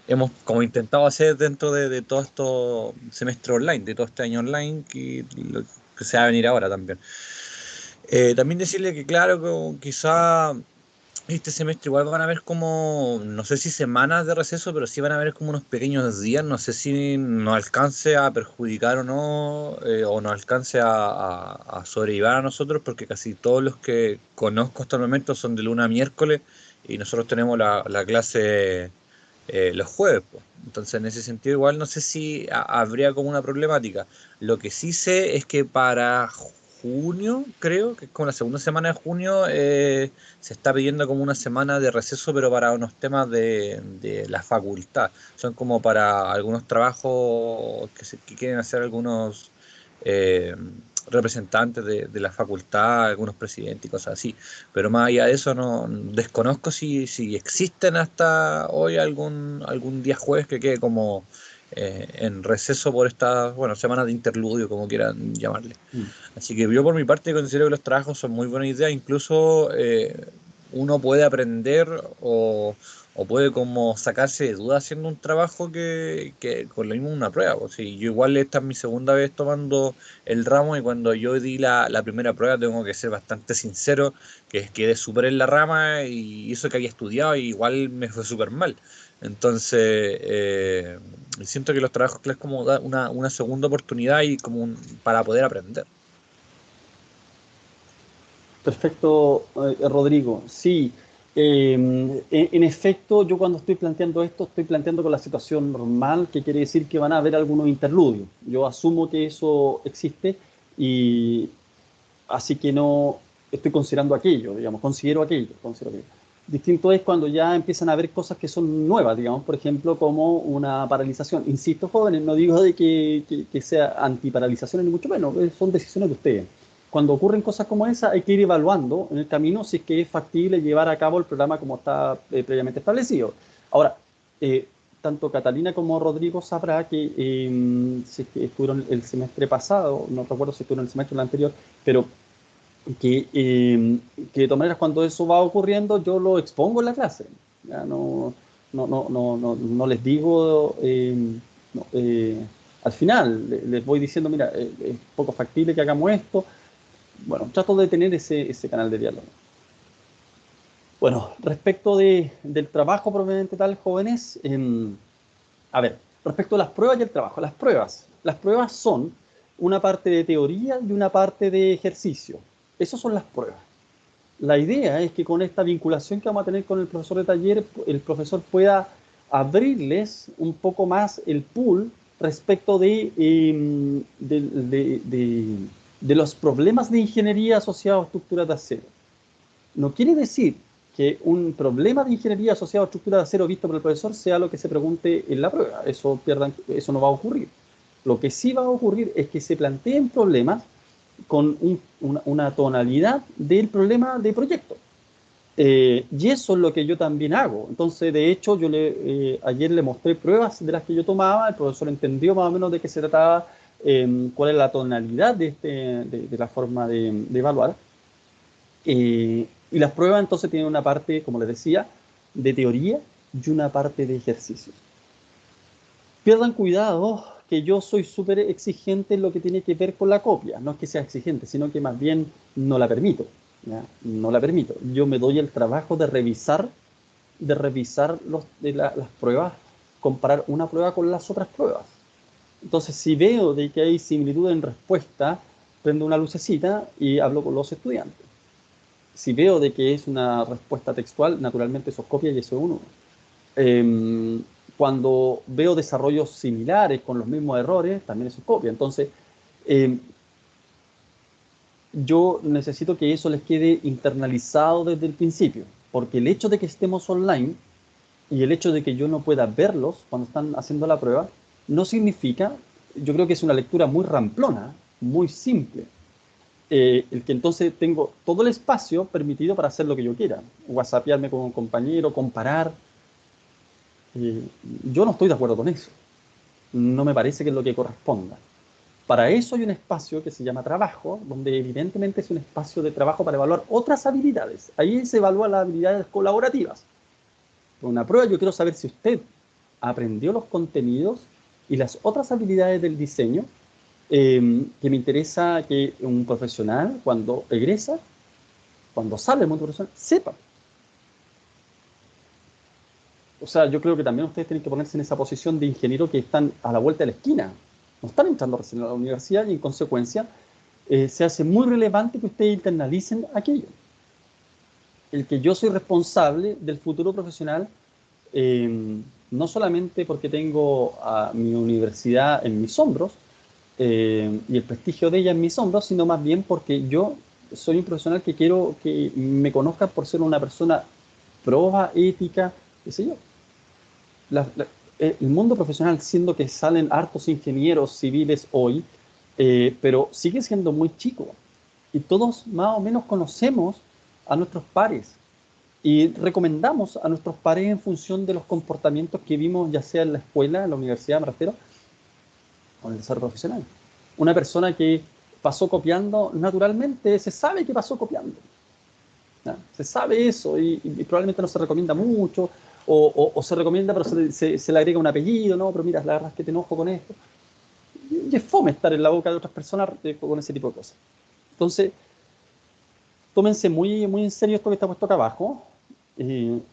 [SPEAKER 3] hemos como intentado hacer dentro de todo esto semestre online, de todo este año online lo que se va a venir ahora también. También decirle que claro, quizá este semestre igual van a haber como, no sé si semanas de receso, pero sí van a haber como unos pequeños días, no sé si nos alcance a perjudicar o no, o nos alcance a sobrellevar a nosotros, porque casi todos los que conozco hasta el momento son de lunes a miércoles y nosotros tenemos la clase los jueves, po. Entonces, en ese sentido, igual no sé si habría como una problemática. Lo que sí sé es que para junio, creo que es como la segunda semana de junio, se está pidiendo como una semana de receso, pero para unos temas de la facultad. Son como para algunos trabajos que quieren hacer algunos eh, representantes de la facultad, algunos presidentes y cosas así. Pero más allá de eso, no desconozco si existen hasta hoy algún día jueves que quede como en receso por estas, bueno, semanas de interludio, como quieran llamarle.
[SPEAKER 1] mm.
[SPEAKER 3] Así que yo por mi parte considero que los trabajos son muy buena idea, incluso uno puede aprender o puede como sacarse de dudas haciendo un trabajo que con lo mismo una prueba. Pues sí, yo igual esta es mi segunda vez tomando el ramo y cuando yo di la primera prueba tengo que ser bastante sincero, que quedé súper en la rama y eso que había estudiado y igual me fue súper mal. Entonces, siento que los trabajos es como una segunda oportunidad y como para poder aprender.
[SPEAKER 1] Perfecto, Rodrigo. Sí, en efecto, yo cuando estoy planteando esto, estoy planteando con la situación normal, que quiere decir que van a haber algunos interludios. Yo asumo que eso existe y así que no estoy considerando aquello, digamos, considero aquello. Distinto es cuando ya empiezan a haber cosas que son nuevas, digamos, por ejemplo, como una paralización. Insisto, jóvenes, no digo de que sea antiparalización ni mucho menos, son decisiones de ustedes. Cuando ocurren cosas como esa, hay que ir evaluando en el camino si es que es factible llevar a cabo el programa como está previamente establecido. Ahora, eh, tanto Catalina como Rodrigo sabrá que si es que estuvieron el semestre pasado, no recuerdo si estuvieron el semestre anterior, pero que de todas maneras cuando eso va ocurriendo yo lo expongo en la clase. Ya no les digo no, al final, les voy diciendo, mira, es poco factible que hagamos esto. Bueno, trato de tener ese canal de diálogo. Bueno, respecto del trabajo propiamente tal, jóvenes, A ver, respecto a las pruebas y el trabajo. Las pruebas son una parte de teoría y una parte de ejercicio. Esas son las pruebas. La idea es que con esta vinculación que vamos a tener con el profesor de taller, el profesor pueda abrirles un poco más el pool respecto de los problemas de ingeniería asociados a estructuras de acero. No quiere decir que un problema de ingeniería asociado a estructuras de acero visto por el profesor sea lo que se pregunte en la prueba. Eso no va a ocurrir. Lo que sí va a ocurrir es que se planteen problemas con una tonalidad del problema de proyecto. Y eso es lo que yo también hago. Entonces, de hecho, ayer le mostré pruebas de las que yo tomaba, el profesor entendió más o menos de qué se trataba, cuál es la tonalidad de la forma de evaluar. Y las pruebas entonces tienen una parte, como les decía, de teoría y una parte de ejercicios. Pierdan cuidado que yo soy súper exigente en lo que tiene que ver con la copia. No es que sea exigente, sino que más bien no la permito. ¿Ya? No la permito. Yo me doy el trabajo de revisar las pruebas, comparar una prueba con las otras pruebas. Entonces, si veo de que hay similitud en respuesta, prendo una lucecita y hablo con los estudiantes. Si veo de que es una respuesta textual, naturalmente eso es copia y eso es uno. Cuando veo desarrollos similares con los mismos errores, también eso es copia. Entonces, yo necesito que eso les quede internalizado desde el principio, porque el hecho de que estemos online y el hecho de que yo no pueda verlos cuando están haciendo la prueba, no significa, yo creo que es una lectura muy ramplona, muy simple, el que entonces tengo todo el espacio permitido para hacer lo que yo quiera, whatsappearme con un compañero, comparar. Yo no estoy de acuerdo con eso, no me parece que es lo que corresponda. Para eso hay un espacio que se llama trabajo, donde evidentemente es un espacio de trabajo para evaluar otras habilidades. Ahí se evalúan las habilidades colaborativas. Con una prueba yo quiero saber si usted aprendió los contenidos y las otras habilidades del diseño, que me interesa que un profesional, cuando egresa, cuando sale del mundo profesional, sepa. O sea, yo creo que también ustedes tienen que ponerse en esa posición de ingeniero que están a la vuelta de la esquina. No están entrando recién a la universidad y en consecuencia se hace muy relevante que ustedes internalicen aquello. El que yo soy responsable del futuro profesional, no solamente porque tengo a mi universidad en mis hombros y el prestigio de ella en mis hombros, sino más bien porque yo soy un profesional que quiero que me conozcan por ser una persona proba, ética, qué sé yo. El mundo profesional, siendo que salen hartos ingenieros civiles hoy, pero sigue siendo muy chico. Y todos más o menos conocemos a nuestros pares y recomendamos a nuestros pares en función de los comportamientos que vimos, ya sea en la escuela, en la universidad, me refiero, o en el desarrollo profesional. Una persona que pasó copiando, naturalmente se sabe que pasó copiando. ¿Ya? Se sabe eso y probablemente no se recomienda mucho, o se recomienda pero se le agrega un apellido, ¿no? Pero mira, la verdad es que te enojo con esto. Y es fome estar en la boca de otras personas con ese tipo de cosas. Entonces, tómense muy, muy en serio esto que está puesto acá abajo.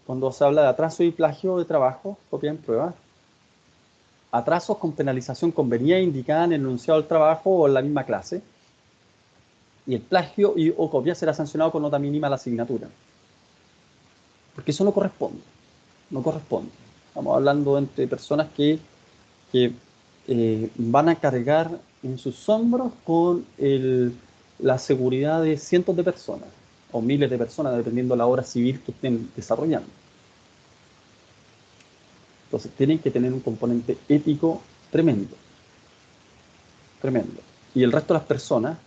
[SPEAKER 1] Cuando se habla de atraso y plagio de trabajo, copia en prueba. Atrasos con penalización convenida indicada en el enunciado del trabajo o en la misma clase. Y el plagio o copia será sancionado con nota mínima a la asignatura. Porque eso no corresponde. No corresponde. Estamos hablando entre personas que van a cargar en sus hombros con la seguridad de cientos de personas o miles de personas, dependiendo de la obra civil que estén desarrollando. Entonces, tienen que tener un componente ético tremendo. Tremendo. Y el resto de las personas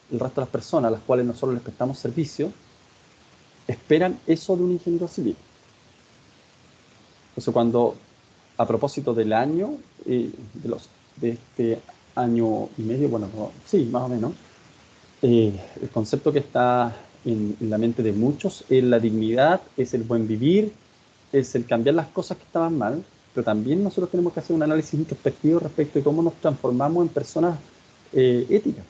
[SPEAKER 1] a las cuales nosotros les prestamos servicio, esperan eso de un ingeniero civil. Entonces, cuando, a propósito del año, de este año y medio, bueno, sí, más o menos, el concepto que está en la mente de muchos es la dignidad, es el buen vivir, es el cambiar las cosas que estaban mal, pero también nosotros tenemos que hacer un análisis introspectivo respecto de cómo nos transformamos en personas éticas.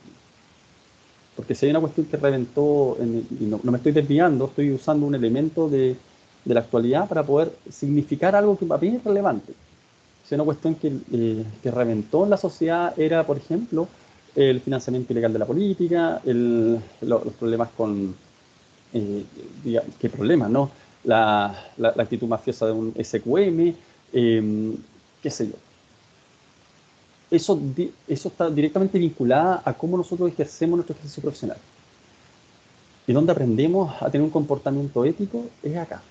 [SPEAKER 1] Porque si hay una cuestión que reventó, y no me estoy desviando, estoy usando un elemento de la actualidad para poder significar algo que para mí es relevante. si una cuestión que reventó en la sociedad era, por ejemplo, el financiamiento ilegal de la política, los problemas con, ¿qué problemas, no? La actitud mafiosa de un SQM, qué sé yo. Eso está directamente vinculado a cómo nosotros ejercemos nuestro ejercicio profesional. Y donde aprendemos a tener un comportamiento ético es acá.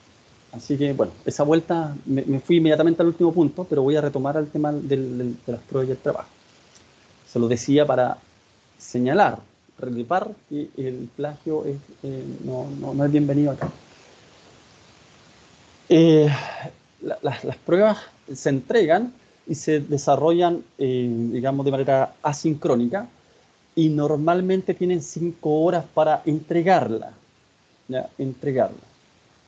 [SPEAKER 1] Así que, bueno, esa vuelta me fui inmediatamente al último punto, pero voy a retomar el tema de las pruebas y el trabajo. Se lo decía para señalar, relipar que el plagio no es bienvenido acá. Las pruebas se entregan y se desarrollan, digamos, de manera asincrónica y normalmente tienen 5 horas para entregarla. ¿Ya? Entregarla.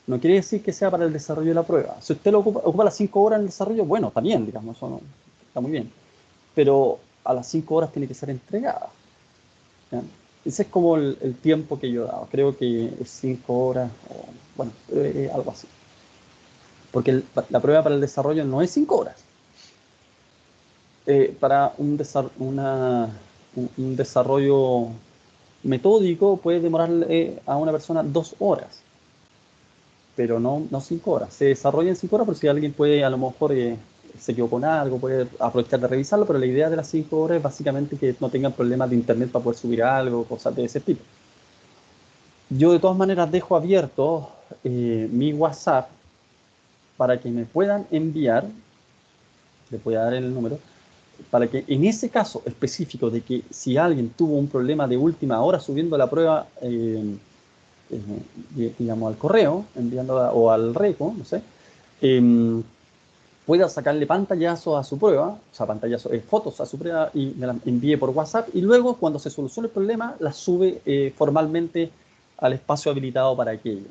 [SPEAKER 1] No quiere decir que sea para el desarrollo de la prueba. Si usted ocupa las 5 horas en el desarrollo, bueno, está bien, digamos, eso está muy bien. Pero a las 5 horas tiene que ser entregada. ¿Ya? Ese es como el tiempo que yo he dado. Creo que es 5 horas, o, bueno, algo así. Porque la prueba para el desarrollo no es 5 horas. Para un desarrollo metódico puede demorar a una persona 2 horas. Pero no 5 horas. Se desarrolla en 5 horas, por si alguien puede, a lo mejor, se equivocó con algo, puede aprovechar de revisarlo, pero la idea de las 5 horas es básicamente que no tengan problemas de internet para poder subir algo, cosas de ese tipo. Yo de todas maneras dejo abierto mi WhatsApp para que me puedan enviar, les voy a dar el número, para que en ese caso específico de que si alguien tuvo un problema de última hora subiendo la prueba, digamos, al correo, enviándola, o al RECO, no sé, pueda sacarle pantallazo a su prueba, o sea, pantallazo, fotos a su prueba y me la envíe por WhatsApp, y luego, cuando se solucione el problema, la sube formalmente al espacio habilitado para aquello.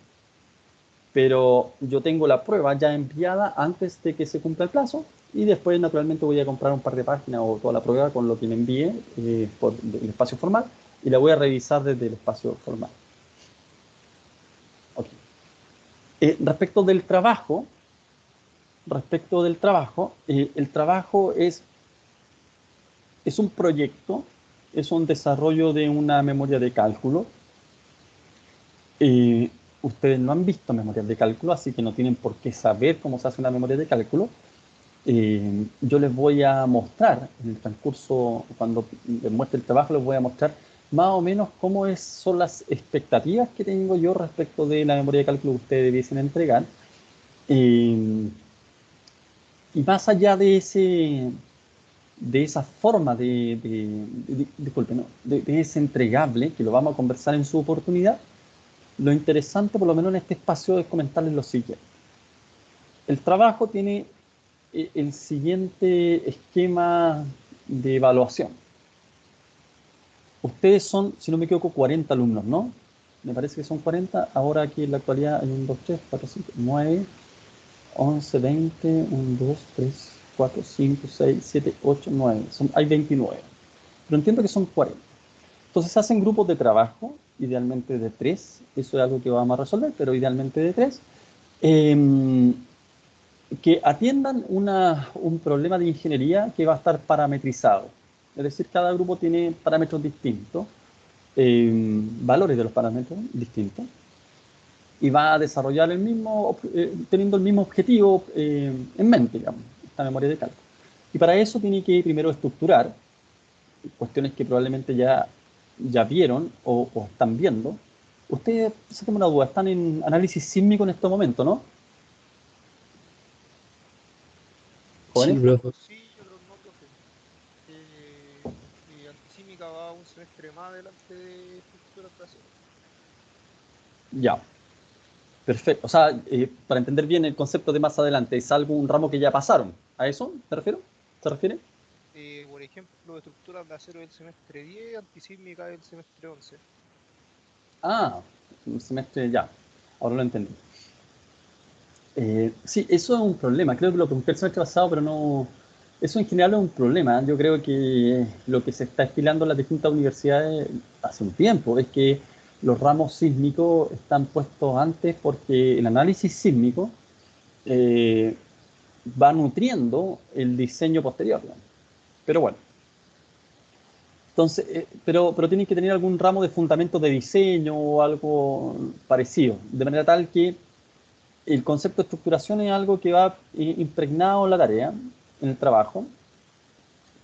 [SPEAKER 1] Pero yo tengo la prueba ya enviada antes de que se cumpla el plazo, y después, naturalmente, voy a comprar un par de páginas o toda la prueba con lo que me envíe por el espacio formal, y la voy a revisar desde el espacio formal. Okay. Respecto del trabajo, el trabajo es un proyecto, es un desarrollo de una memoria de cálculo. Ustedes no han visto memorias de cálculo, así que no tienen por qué saber cómo se hace una memoria de cálculo. Yo les voy a mostrar en el transcurso, cuando les muestre el trabajo, les voy a mostrar más o menos cómo son las expectativas que tengo yo respecto de la memoria de cálculo que ustedes debiesen entregar. Y más allá de esa forma disculpe, no, de ese entregable, que lo vamos a conversar en su oportunidad, lo interesante, por lo menos en este espacio, es comentarles lo siguiente. El trabajo tiene el siguiente esquema de evaluación. Ustedes son, si no me equivoco, 40 alumnos, ¿no? Me parece que son 40. Ahora aquí en la actualidad hay 1, 2, 3, 4, 5, 9, 11, 20, 1, 2, 3, 4, 5, 6, 7, 8, 9. Hay 29. Pero entiendo que son 40. Entonces se hacen grupos de trabajo, idealmente de 3. Eso es algo que vamos a resolver, pero idealmente de 3. Que atiendan un problema de ingeniería que va a estar parametrizado. Es decir, cada grupo tiene parámetros distintos, valores de los parámetros distintos, y va a desarrollar teniendo el mismo objetivo en mente, digamos, esta memoria de cálculo. Y para eso tiene que primero estructurar cuestiones que probablemente ya vieron o están viendo. Ustedes, sáquenme una duda, están en análisis sísmico en este momento, ¿no? ¿Jóvenes?
[SPEAKER 4] Sí, profe.
[SPEAKER 5] Sí, y otros no, profe. Y antisímica va un semestre más adelante de estructuras de acero.
[SPEAKER 1] Ya, perfecto. O sea, para entender bien el concepto de más adelante, es un ramo que ya pasaron. ¿A eso te refiero? ¿Se refiere?
[SPEAKER 5] Por ejemplo, estructuras de acero del semestre 10, antisísmica del semestre 11.
[SPEAKER 1] Ah, un semestre ya. Ahora lo entendí. Sí, eso es un problema. Creo que lo pregunté el semestre pasado, pero no. Eso en general es un problema. Yo creo que lo que se está estilando en las distintas universidades hace un tiempo es que los ramos sísmicos están puestos antes, porque el análisis sísmico va nutriendo el diseño posterior, ¿no? Pero bueno. Entonces, pero tienen que tener algún ramo de fundamentos de diseño o algo parecido, de manera tal que el concepto de estructuración es algo que va impregnado en la tarea, en el trabajo.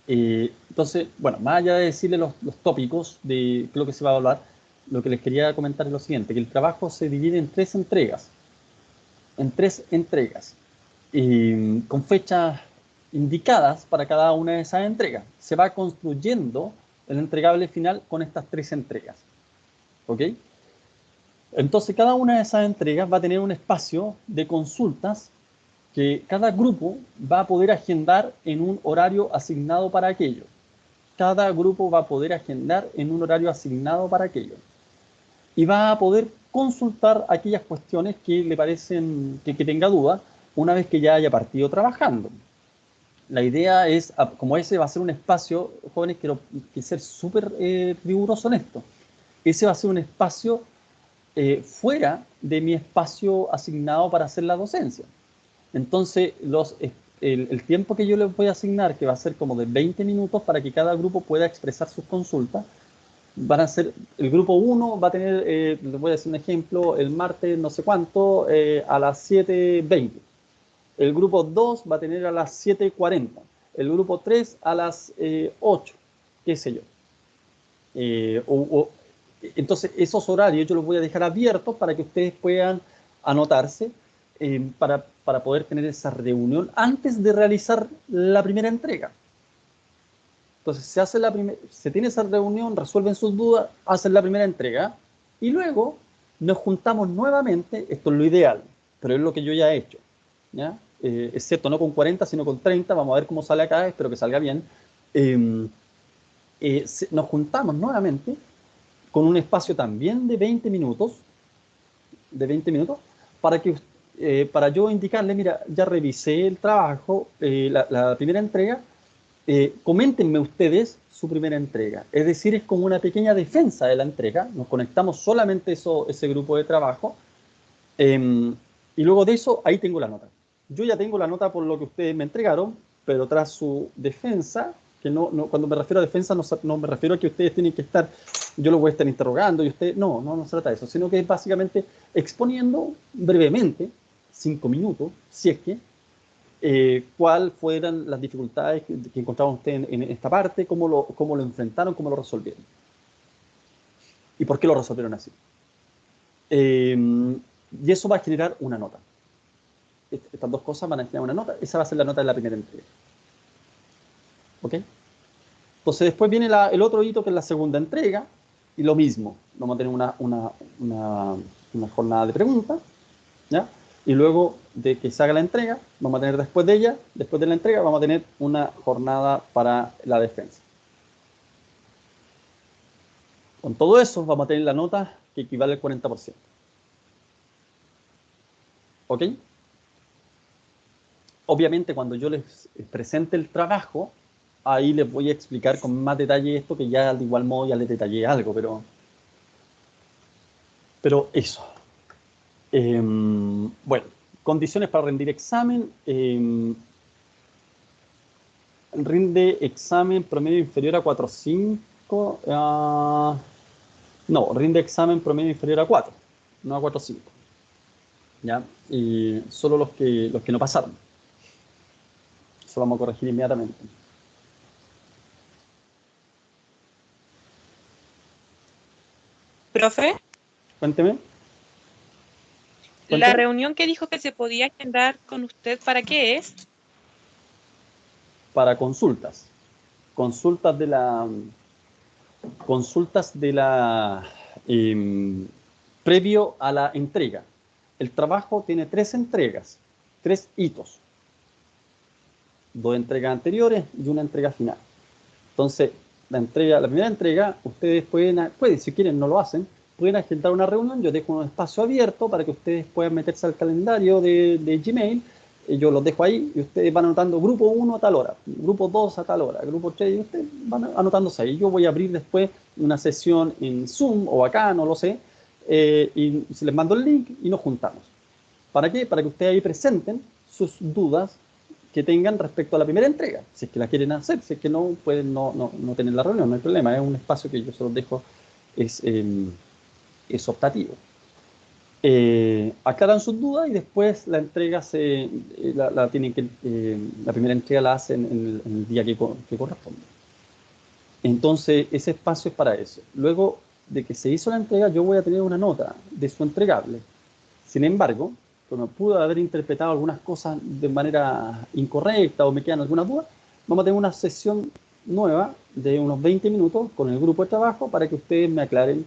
[SPEAKER 1] Entonces, bueno, más allá de decirle los tópicos de lo que se va a hablar, lo que les quería comentar es lo siguiente, que el trabajo se divide en tres entregas, con fechas indicadas para cada una de esas entregas. Se va construyendo el entregable final con estas tres entregas. ¿Ok? Entonces, cada una de esas entregas va a tener un espacio de consultas que cada grupo va a poder agendar en un horario asignado para aquello. Cada grupo va a poder agendar en un horario asignado para aquello. Y va a poder consultar aquellas cuestiones que le parecen, que tenga duda, una vez que ya haya partido trabajando. La idea es, como ese va a ser un espacio, jóvenes, quiero ser súper riguroso en esto. Ese va a ser un espacio fuera de mi espacio asignado para hacer la docencia. Entonces, el tiempo que yo les voy a asignar, que va a ser como de 20 minutos para que cada grupo pueda expresar sus consultas, van a ser, el grupo 1 va a tener, les voy a decir un ejemplo, el martes no sé cuánto, a las 7:20. El grupo 2 va a tener a las 7:40. El grupo 3 a las 8, qué sé yo. Entonces, esos horarios yo los voy a dejar abiertos para que ustedes puedan anotarse para poder tener esa reunión antes de realizar la primera entrega. Entonces, se tiene esa reunión, resuelven sus dudas, hacen la primera entrega y luego nos juntamos nuevamente. Esto es lo ideal, pero es lo que yo ya he hecho, ¿ya? Es cierto, no con 40, sino con 30. Vamos a ver cómo sale acá, espero que salga bien. Nos juntamos nuevamente con un espacio también de 20 minutos, para yo indicarle, mira, ya revisé el trabajo, la primera entrega, coméntenme ustedes su primera entrega. Es decir, es como una pequeña defensa de la entrega, nos conectamos solamente ese grupo de trabajo, y luego de eso, ahí tengo la nota. Yo ya tengo la nota por lo que ustedes me entregaron, pero tras su defensa, que cuando me refiero a defensa, no me refiero a que ustedes tienen que estar, yo los voy a estar interrogando, y ustedes, no se trata de eso, sino que es básicamente exponiendo brevemente, 5 minutos, si es que, cuáles fueran las dificultades que encontraban ustedes en esta parte, cómo lo enfrentaron, cómo lo resolvieron. Y por qué lo resolvieron así. Y eso va a generar una nota. Estas dos cosas van a generar una nota. Esa va a ser la nota de la primera entrega. ¿Ok? Entonces después viene el otro hito, que es la segunda entrega, y lo mismo. Vamos a tener una jornada de preguntas, ¿ya? Y luego de que se haga la entrega, vamos a tener después de la entrega, vamos a tener una jornada para la defensa. Con todo eso, vamos a tener la nota que equivale al 40%. ¿Ok? Obviamente, cuando yo les presente el trabajo, ahí les voy a explicar con más detalle esto, que ya de igual modo ya les detallé algo, pero eso. Bueno, condiciones para rendir examen. Rinde examen promedio inferior a 4.5. No, rinde examen promedio inferior a 4, no a 4.5. ¿Ya? Y solo los que no pasaron. Eso lo vamos a corregir inmediatamente.
[SPEAKER 4] Profe,
[SPEAKER 1] Cuénteme.
[SPEAKER 4] la reunión que dijo que se podía agendar con usted, ¿para qué es?
[SPEAKER 1] Para consultas. Consultas de la previo a la entrega. El trabajo tiene 3 entregas, 3 hitos. 2 entregas anteriores y una entrega final. Entonces, la primera entrega, ustedes pueden, si quieren, no lo hacen, pueden agendar una reunión. Yo dejo un espacio abierto para que ustedes puedan meterse al calendario de Gmail. Yo los dejo ahí y ustedes van anotando grupo 1 a tal hora, grupo 2 a tal hora, grupo 3, y ustedes van anotándose ahí. Yo voy a abrir después una sesión en Zoom o acá, no lo sé, y se les mando el link y nos juntamos. ¿Para qué? Para que ustedes ahí presenten sus dudas que tengan respecto a la primera entrega, si es que la quieren hacer, si es que no, pueden no tener la reunión, no hay problema, es un espacio que yo se los dejo, es optativo. Aclaran sus dudas y después la entrega la primera entrega la hacen en el día que corresponde. Entonces, ese espacio es para eso. Luego de que se hizo la entrega, yo voy a tener una nota de su entregable. Sin embargo, como pude haber interpretado algunas cosas de manera incorrecta o me quedan algunas dudas, vamos a tener una sesión nueva de unos 20 minutos con el grupo de trabajo para que ustedes me aclaren,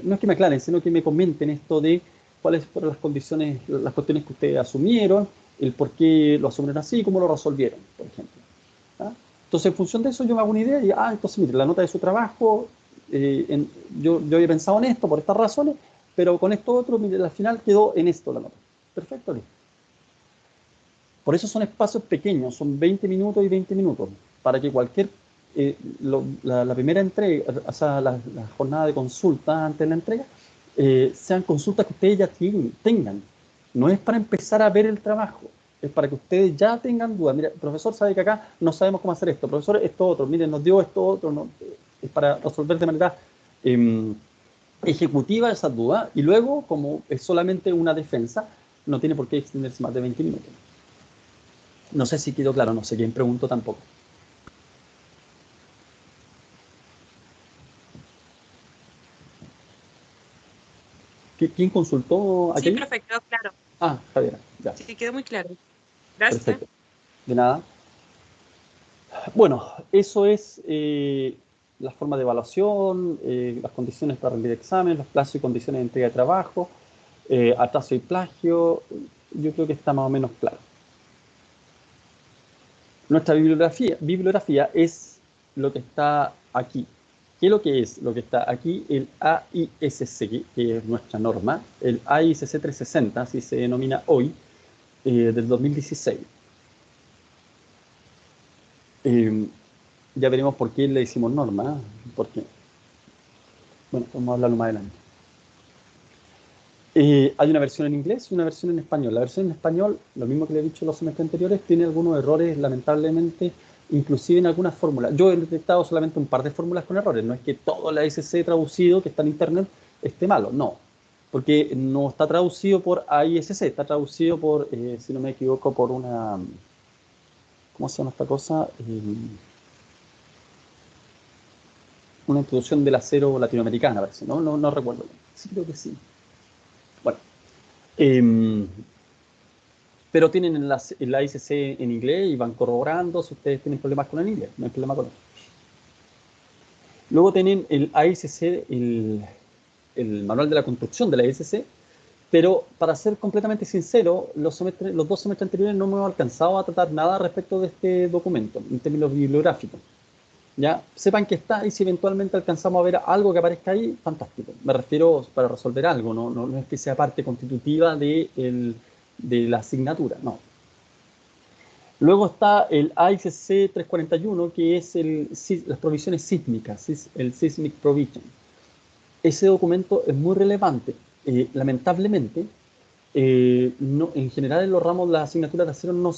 [SPEAKER 1] no es que me aclaren, sino que me comenten esto de cuáles fueron las condiciones, las cuestiones que ustedes asumieron, el por qué lo asumieron así, cómo lo resolvieron, por ejemplo. ¿Ah? Entonces, en función de eso, yo me hago una idea y, entonces, mire, la nota de su trabajo, yo había pensado en esto por estas razones, pero con esto otro, mire, al final quedó en esto la nota. Perfecto, listo. Por eso son espacios pequeños, son 20 minutos y 20 minutos, para que cualquier, la primera entrega, o sea, la jornada de consulta antes de la entrega, sean consultas que ustedes ya tengan. No es para empezar a ver el trabajo, es para que ustedes ya tengan dudas. Mira, profesor sabe que acá no sabemos cómo hacer esto, profesor esto otro, miren, nos dio esto otro, no, es para resolver de manera ejecutiva esas dudas y luego, como es solamente una defensa, no tiene por qué extenderse más de 20 minutos. No sé si quedó claro, no sé quién preguntó tampoco. ¿Quién consultó
[SPEAKER 4] Sí,
[SPEAKER 1] aquello?
[SPEAKER 4] profe, quedó claro.
[SPEAKER 1] Javiera, ya,
[SPEAKER 4] Sí, quedó muy claro. Gracias.
[SPEAKER 1] perfecto. De nada. Bueno, eso es la forma de evaluación, las condiciones para rendir examen, los plazos y condiciones de entrega de trabajo, atraso y plagio. Yo creo que está más o menos claro. Nuestra bibliografía es lo que está aquí. ¿Qué es lo que es? Lo que está aquí, el AISC, que es nuestra norma, el AISC 360, así se denomina hoy, del 2016. Ya veremos por qué le decimos norma, ¿por qué? Bueno, vamos a hablarlo más adelante. Hay una versión en inglés y una versión en español. La versión en español, lo mismo que le he dicho los semestres anteriores, tiene algunos errores, lamentablemente, inclusive en algunas fórmulas. Yo he detectado solamente un par de fórmulas con errores. No es que todo el AISC traducido que está en internet esté malo, no. Porque no está traducido por AISC, está traducido por, si no me equivoco, por una... ¿Cómo se llama esta cosa? Una introducción del acero latinoamericana, parece, ¿no? No recuerdo. Sí, creo que sí. Bueno. Pero tienen el AICC en inglés y van corroborando si ustedes tienen problemas con el inglés, no hay problema con eso. Luego tienen el AICC, el manual de la construcción de la AICC, pero para ser completamente sincero, los 2 semestres anteriores no me he alcanzado a tratar nada respecto de este documento, en términos bibliográficos. ¿Ya? Sepan que está y si eventualmente alcanzamos a ver algo que aparezca ahí, fantástico. Me refiero para resolver algo, no es que sea parte constitutiva de la asignatura, no. Luego está el AICC 341, que es las provisiones sísmicas, el Seismic Provision. Ese documento es muy relevante. Lamentablemente, en general en los ramos de las asignaturas de acero no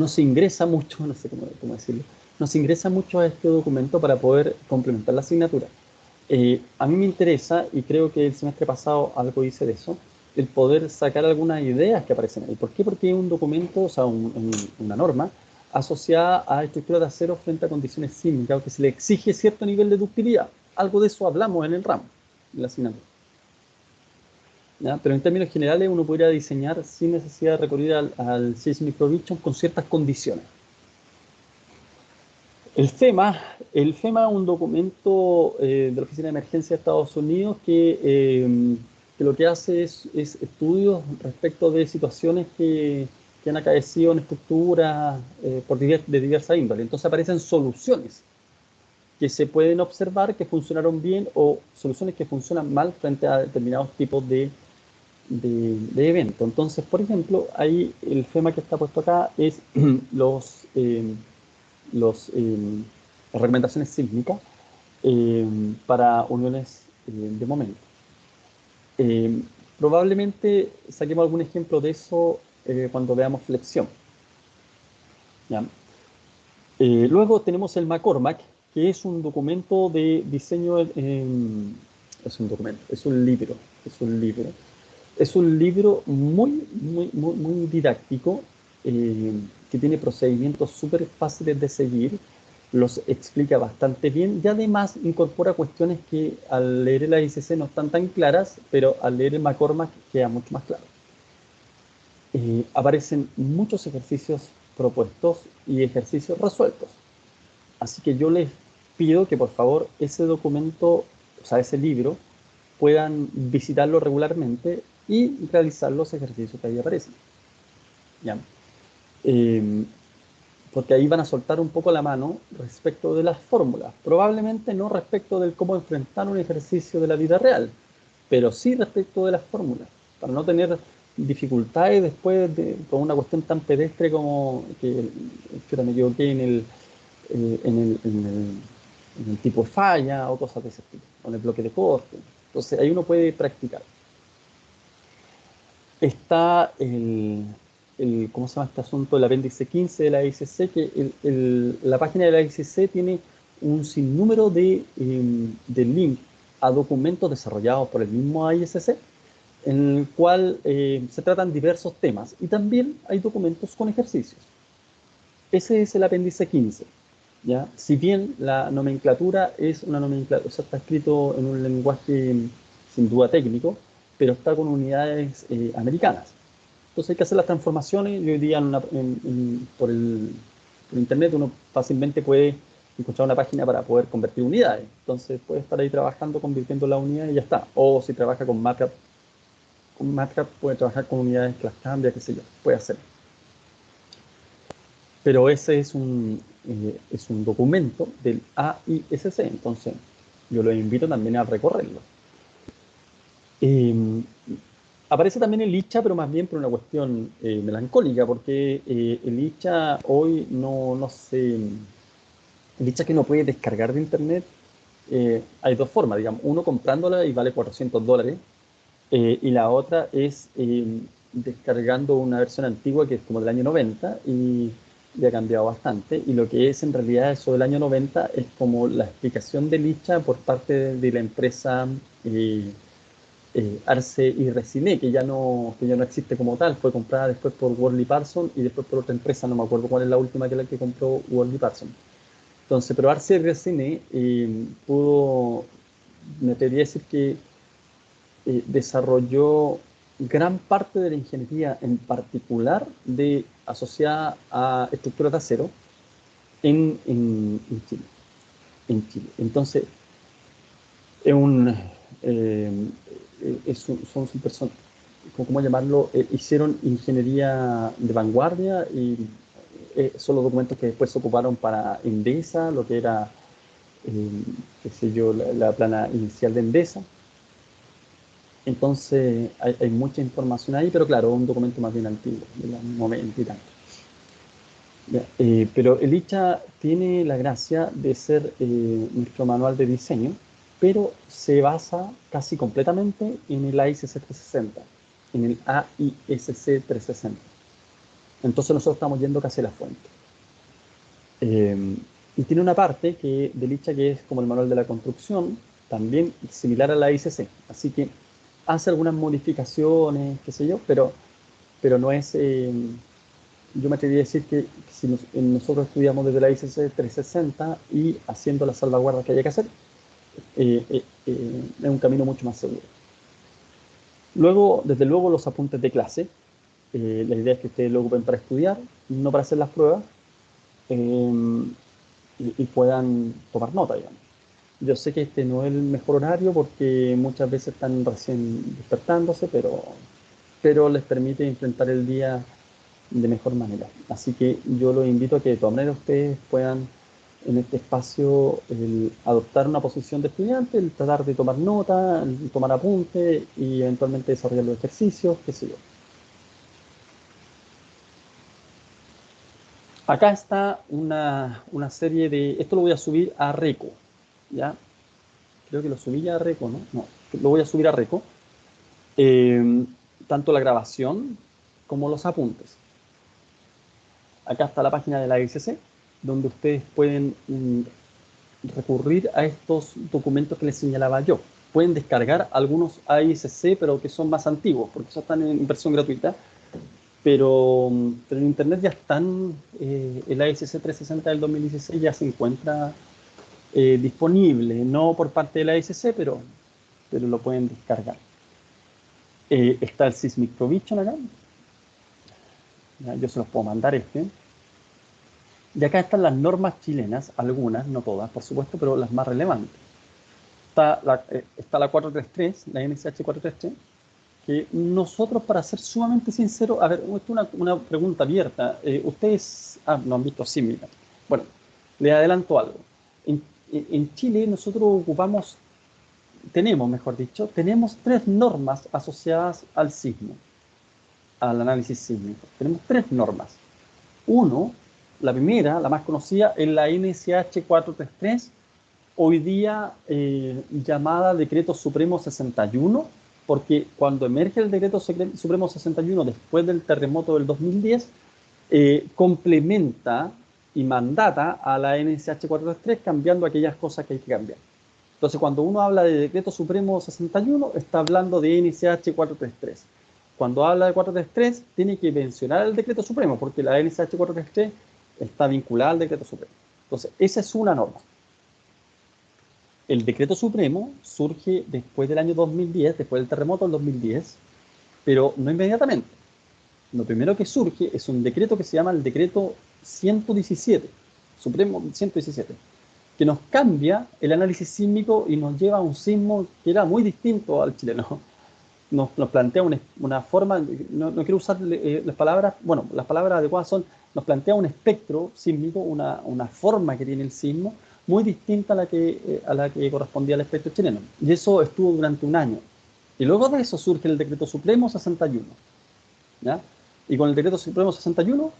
[SPEAKER 1] se ingresa mucho, no sé cómo decirlo, no se ingresa mucho a este documento para poder complementar la asignatura. A mí me interesa, y creo que el semestre pasado algo hice de eso, el poder sacar algunas ideas que aparecen ahí. ¿Por qué? Porque es un documento, o sea, una norma asociada a estructuras de acero frente a condiciones sísmicas, que se le exige cierto nivel de ductilidad. Algo de eso hablamos en el ramo, en la asignatura. ¿Ya? Pero en términos generales uno podría diseñar sin necesidad de recurrir al Seismic Provision con ciertas condiciones. El FEMA es un documento de la Oficina de Emergencia de Estados Unidos que lo que hace es estudios respecto de situaciones que han acaecido en estructuras de diversa índole. Entonces aparecen soluciones que se pueden observar que funcionaron bien o soluciones que funcionan mal frente a determinados tipos de eventos. Entonces, por ejemplo, ahí el FEMA que está puesto acá es las recomendaciones sísmicas para uniones de momento. Probablemente saquemos algún ejemplo de eso cuando veamos flexión. ¿Ya? Luego tenemos el McCormack, que es un documento de diseño, es un documento, es un libro, es un libro. Es un libro muy didáctico, que tiene procedimientos súper fáciles de seguir, los explica bastante bien y además incorpora cuestiones que al leer el AICC no están tan claras, pero al leer el McCormack queda mucho más claro. Aparecen muchos ejercicios propuestos y ejercicios resueltos. Así que yo les pido que por favor ese documento, o sea, ese libro, puedan visitarlo regularmente y realizar los ejercicios que ahí aparecen. ¿Ya? Porque ahí van a soltar un poco la mano respecto de las fórmulas. Probablemente no respecto del cómo enfrentar un ejercicio de la vida real, pero sí respecto de las fórmulas, para no tener dificultades después con una cuestión tan pedestre como que me equivoqué en el tipo de falla o cosas de ese tipo, o en el bloque de corte. Entonces ahí uno puede practicar. Está ¿cómo se llama este asunto? El apéndice 15 de la ICC, que la página de la ICC tiene un sinnúmero de links a documentos desarrollados por el mismo ICC, en el cual se tratan diversos temas, y también hay documentos con ejercicios. Ese es el apéndice 15. ¿Ya? Si bien la nomenclatura es una nomenclatura, o sea, está escrito en un lenguaje sin duda técnico, pero está con unidades americanas. Entonces hay que hacer las transformaciones, y hoy día por internet uno fácilmente puede encontrar una página para poder convertir unidades. Entonces puede estar ahí trabajando, convirtiendo la unidad y ya está. O si trabaja con MATLAB puede trabajar con unidades que las cambia, qué sé yo, puede hacer. Pero ese es un documento del AISC, entonces yo los invito también a recorrerlo. Aparece también el ICHA, pero más bien por una cuestión melancólica, porque el ICHA hoy no se... El ICHA que no puede descargar de internet, hay dos formas, digamos, uno comprándola y vale $400, y la otra es descargando una versión antigua que es como del año 90 y ha cambiado bastante, y lo que es en realidad eso del año 90 es como la explicación del ICHA por parte de la empresa Arce y Reciné, que ya no existe como tal, fue comprada después por Worley Parsons y después por otra empresa, no me acuerdo cuál es la última que compró Worley Parsons. Entonces, pero Arce y Reciné pudo, me atrevería a decir que desarrolló gran parte de la ingeniería, en particular asociada a estructuras de acero, en Chile. Entonces, son personas, ¿cómo llamarlo? Hicieron ingeniería de vanguardia, y son los documentos que después se ocuparon para Endesa, lo que era, qué sé yo, la plana inicial de Endesa. Entonces hay mucha información ahí, pero claro, un documento más bien antiguo, de los 90 y tanto. Pero el ICHA tiene la gracia de ser nuestro manual de diseño, pero se basa casi completamente en el AICC 360, en el AISC 360. Entonces nosotros estamos yendo casi a la fuente. Y tiene una parte del ICHA que es como el manual de la construcción, también similar a la AICC. Así que hace algunas modificaciones, qué sé yo, pero no es... yo me atrevería a decir que si nosotros estudiamos desde la ICC 360 y haciendo las salvaguardas que haya que hacer, es un camino mucho más seguro. Luego, desde luego, los apuntes de clase. La idea es que ustedes lo ocupen para estudiar, no para hacer las pruebas, y puedan tomar nota, digamos. Yo sé que este no es el mejor horario porque muchas veces están recién despertándose, pero les permite enfrentar el día de mejor manera. Así que yo los invito a que de todas maneras ustedes puedan en este espacio adoptar una posición de estudiante, el tratar de tomar nota, el tomar apunte y eventualmente desarrollar los ejercicios, qué sé yo. Acá está una serie de... Esto lo voy a subir a Reco, ¿ya? Creo que lo subí ya a Reco, ¿no? No, lo voy a subir a Reco. tanto la grabación como los apuntes. Acá está la página de la ICC, donde ustedes pueden recurrir a estos documentos que les señalaba yo. Pueden descargar algunos AICC, pero que son más antiguos, porque esos están en versión gratuita. Pero en internet ya están, el AICC 360 del 2016 ya se encuentra disponible, no por parte de la AICC, pero lo pueden descargar. Está el Seismic Provision acá. Ya, yo se los puedo mandar este. Y acá están las normas chilenas, algunas, no todas, por supuesto, pero las más relevantes. Está la 433, la NSH 433, que nosotros, para ser sumamente sinceros, a ver, esto es una pregunta abierta. Ustedes no han visto sísmica. Bueno, les adelanto algo. En Chile nosotros tenemos 3 normas asociadas al sismo, al análisis sísmico. Tenemos 3 normas. La primera, la más conocida, es la NSH 433, hoy día llamada Decreto Supremo 61, porque cuando emerge el Decreto Supremo 61 después del terremoto del 2010, complementa y mandata a la NSH 433, cambiando aquellas cosas que hay que cambiar. Entonces, cuando uno habla de Decreto Supremo 61, está hablando de NSH 433. Cuando habla de 433, tiene que mencionar el Decreto Supremo, porque la NSH 433 está vinculada al Decreto Supremo. Entonces, esa es una norma. El Decreto Supremo surge después del año 2010, después del terremoto del 2010, pero no inmediatamente. Lo primero que surge es un decreto que se llama el Decreto 117, Supremo 117, que nos cambia el análisis sísmico y nos lleva a un sismo que era muy distinto al chileno. Nos plantea una forma, no quiero usar las palabras, bueno, las palabras adecuadas son, nos plantea un espectro sísmico, una forma que tiene el sismo, muy distinta a la que correspondía al espectro chileno. Y eso estuvo durante un año. Y luego de eso surge el Decreto Supremo 61. ¿Ya? Y con el Decreto Supremo 61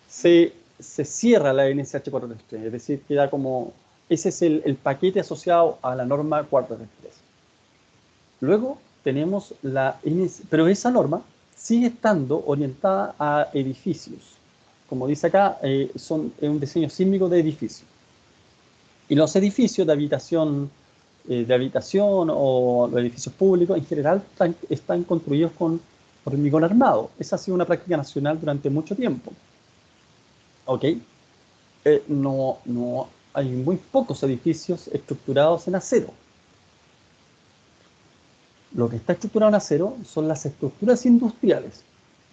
[SPEAKER 1] se cierra la NSH 433, es decir, queda como, ese es el paquete asociado a la norma 433. Luego tenemos pero esa norma sigue estando orientada a edificios. Como dice acá, es un diseño sísmico de edificios. Y los edificios de habitación o los edificios públicos en general están construidos con hormigón armado. Esa ha sido una práctica nacional durante mucho tiempo. ¿Ok? No hay muy pocos edificios estructurados en acero. Lo que está estructurado en acero son las estructuras industriales.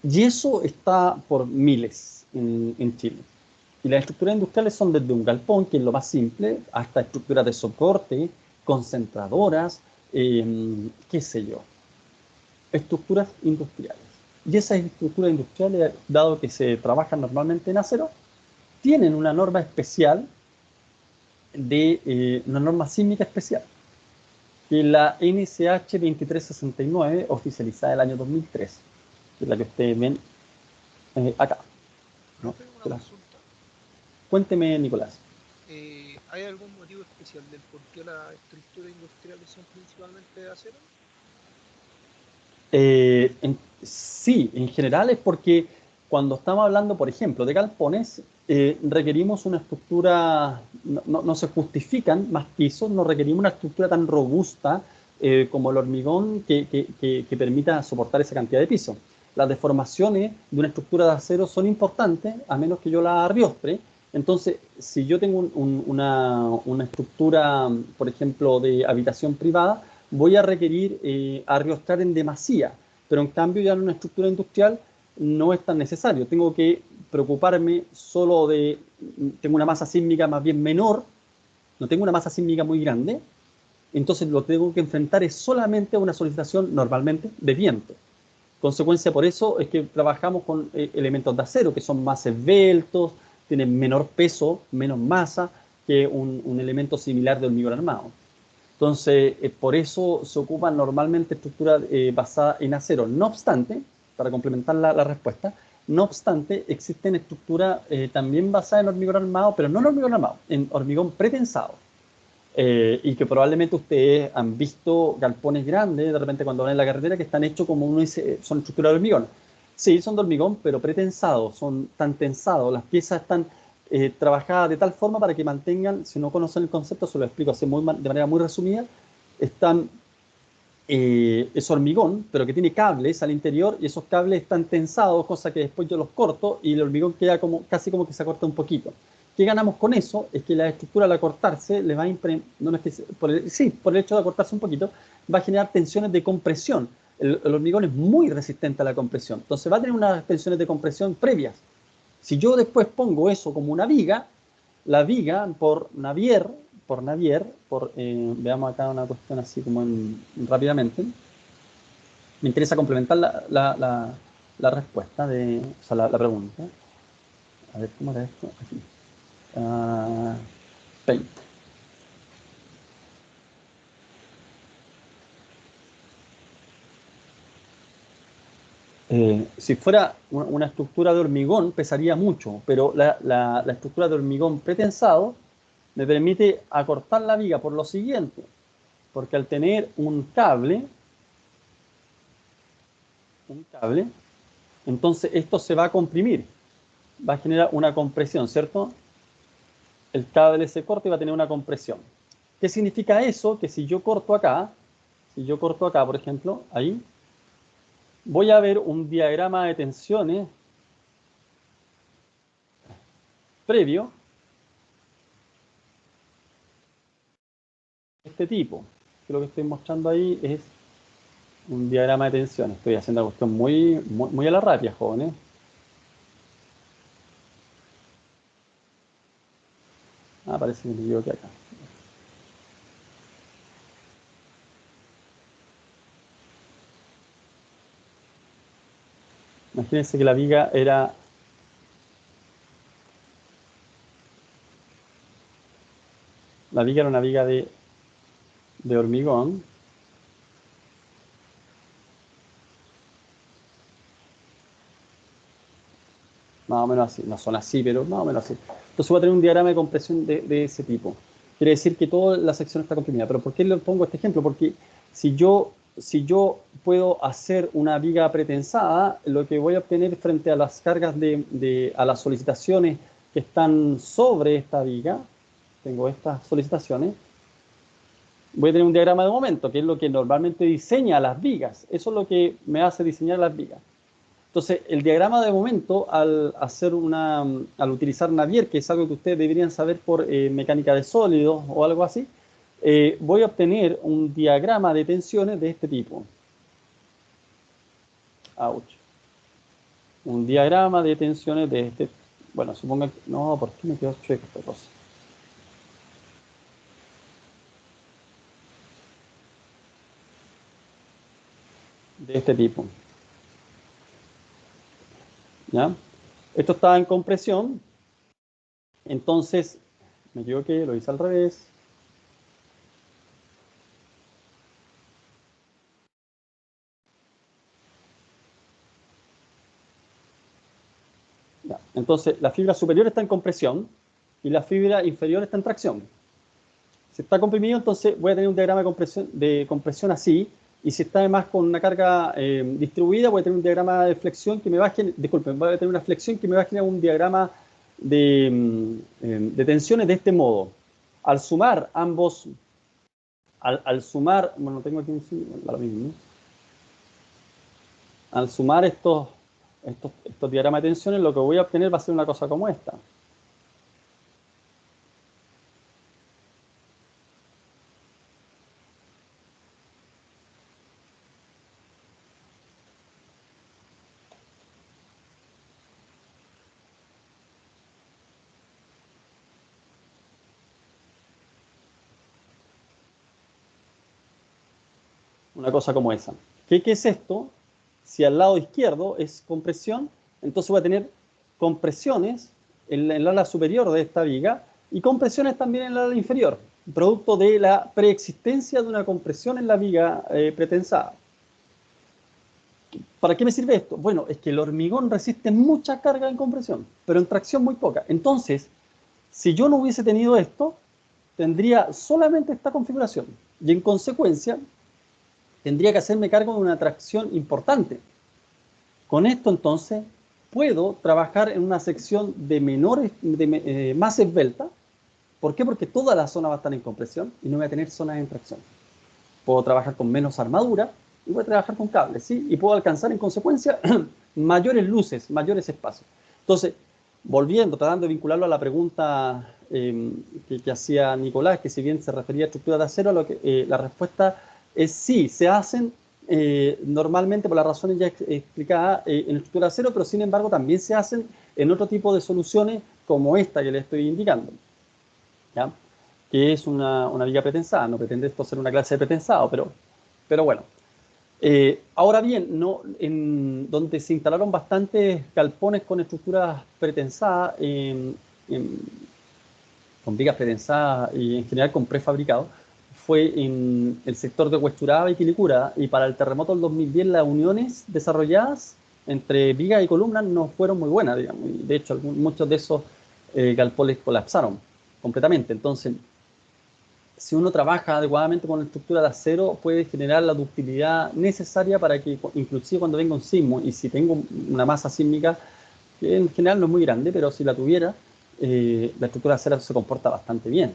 [SPEAKER 1] Y eso está por miles en Chile. Y las estructuras industriales son desde un galpón, que es lo más simple, hasta estructuras de soporte, concentradoras, qué sé yo. Estructuras industriales. Y esas estructuras industriales, dado que se trabajan normalmente en acero, tienen una norma especial, una norma sísmica especial, que es la NSH 2369, oficializada el año 2003, que es la que ustedes ven acá, ¿no?
[SPEAKER 5] Una consulta.
[SPEAKER 1] Cuénteme, Nicolás.
[SPEAKER 5] ¿Hay algún motivo especial del por qué las estructuras industriales son principalmente de acero?
[SPEAKER 1] Sí, en general es porque cuando estamos hablando, por ejemplo, de galpones, requerimos una estructura, no se justifican más pisos, no requerimos una estructura tan robusta como el hormigón que permita soportar esa cantidad de piso. Las deformaciones de una estructura de acero son importantes, a menos que yo la arriostre. Entonces, si yo tengo una estructura, por ejemplo, de habitación privada, voy a requerir arriostrar en demasía, pero en cambio ya en una estructura industrial no es tan necesario. Tengo que preocuparme solo tengo una masa sísmica más bien menor, no tengo una masa sísmica muy grande, entonces lo que tengo que enfrentar es solamente una solicitación normalmente de viento. Consecuencia por eso es que trabajamos con elementos de acero que son más esbeltos, tienen menor peso, menos masa que un elemento similar de hormigón armado. Entonces, por eso se ocupan normalmente estructuras basadas en acero. No obstante, para complementar la respuesta, no obstante, existen estructuras también basadas en hormigón armado, pero no en hormigón armado, en hormigón pretensado. y que probablemente ustedes han visto galpones grandes, de repente cuando van en la carretera, que están hechos como son estructuras de hormigón. Sí, son de hormigón, pero pretensados, son tan tensados, las piezas están trabajadas de tal forma para que mantengan, si no conocen el concepto, se lo explico así de manera muy resumida, están, es hormigón, pero que tiene cables al interior y esos cables están tensados, cosa que después yo los corto y el hormigón queda casi como que se corta un poquito. ¿Qué ganamos con eso? Es que la estructura al acortarse le va a no es que por el hecho de acortarse un poquito, va a generar tensiones de compresión. El hormigón es muy resistente a la compresión, entonces va a tener unas tensiones de compresión previas. Si yo después pongo eso como una viga, la viga veamos acá una cuestión así como rápidamente, me interesa complementar la respuesta, o sea, la pregunta. A ver, ¿cómo era esto? Aquí. 20. Si fuera una estructura de hormigón, pesaría mucho, pero la estructura de hormigón pretensado me permite acortar la viga por lo siguiente, porque al tener un cable, entonces esto se va a comprimir, va a generar una compresión, ¿cierto? El cable se corta y va a tener una compresión. ¿Qué significa eso? Que si yo corto acá, por ejemplo, ahí, voy a ver un diagrama de tensiones previo de este tipo. Lo que estoy mostrando ahí es un diagrama de tensiones. Estoy haciendo una cuestión muy a la rápida, jóvenes. Parece que me equivoqué acá. Imagínense que la viga era una viga de hormigón. Más o menos así, no son así, pero más o menos así. Entonces voy a tener un diagrama de compresión de ese tipo. Quiere decir que toda la sección está comprimida. Pero ¿por qué le pongo este ejemplo? Porque si yo puedo hacer una viga pretensada, lo que voy a obtener frente a las cargas a las solicitaciones que están sobre esta viga, tengo estas solicitaciones, voy a tener un diagrama de momento, que es lo que normalmente diseña las vigas. Eso es lo que me hace diseñar las vigas. Entonces, el diagrama de momento, al utilizar Navier, que es algo que ustedes deberían saber por mecánica de sólidos o algo así, voy a obtener un diagrama de tensiones de este tipo. Ouch. Un diagrama de tensiones de este. Bueno, supongo que. No, ¿por qué me quedó chueca esta cosa? De este tipo. ¿Ya? Esto está en compresión. Entonces, me equivoqué, lo hice al revés. Ya. Entonces, la fibra superior está en compresión y la fibra inferior está en tracción. Si está comprimido, entonces voy a tener un diagrama de compresión así, y si está además con una carga distribuida, voy a tener un diagrama de flexión que me va a generar, disculpen, voy a tener una flexión que me va a generar un diagrama de tensiones de este modo. Al sumar ambos, al sumar, bueno, tengo aquí lo mismo, ¿no? Al sumar estos diagramas de tensiones, lo que voy a obtener va a ser una cosa como esta. Una cosa como esa. ¿Qué es esto? Si al lado izquierdo es compresión, entonces voy a tener compresiones en el ala superior de esta viga y compresiones también en el ala inferior, producto de la preexistencia de una compresión en la viga pretensada. ¿Para qué me sirve esto? Bueno, es que el hormigón resiste mucha carga en compresión, pero en tracción muy poca. Entonces, si yo no hubiese tenido esto, tendría solamente esta configuración y en consecuencia tendría que hacerme cargo de una tracción importante. Con esto entonces puedo trabajar en una sección más esbelta. ¿Por qué? Porque toda la zona va a estar en compresión y no voy a tener zonas en tracción. Puedo trabajar con menos armadura y voy a trabajar con cables, ¿sí? Y puedo alcanzar en consecuencia mayores luces, mayores espacios. Entonces, volviendo, tratando de vincularlo a la pregunta que hacía Nicolás, que si bien se refería a estructuras de acero, la respuesta es sí, se hacen normalmente por las razones ya explicadas en estructura de acero, pero sin embargo también se hacen en otro tipo de soluciones como esta que les estoy indicando, ¿ya? Que es una viga pretensada. No pretende esto ser una clase de pretensado, pero bueno. Ahora bien, donde se instalaron bastantes galpones con estructuras pretensadas, con vigas pretensadas y en general con prefabricados, fue en el sector de Huechuraba y Quilicura, y para el terremoto del 2010 las uniones desarrolladas entre vigas y columnas no fueron muy buenas, digamos, y de hecho muchos de esos galpones colapsaron completamente. Entonces, si uno trabaja adecuadamente con la estructura de acero, puede generar la ductilidad necesaria para que, inclusive cuando venga un sismo, y si tengo una masa sísmica, que en general no es muy grande, pero si la tuviera, la estructura de acero se comporta bastante bien,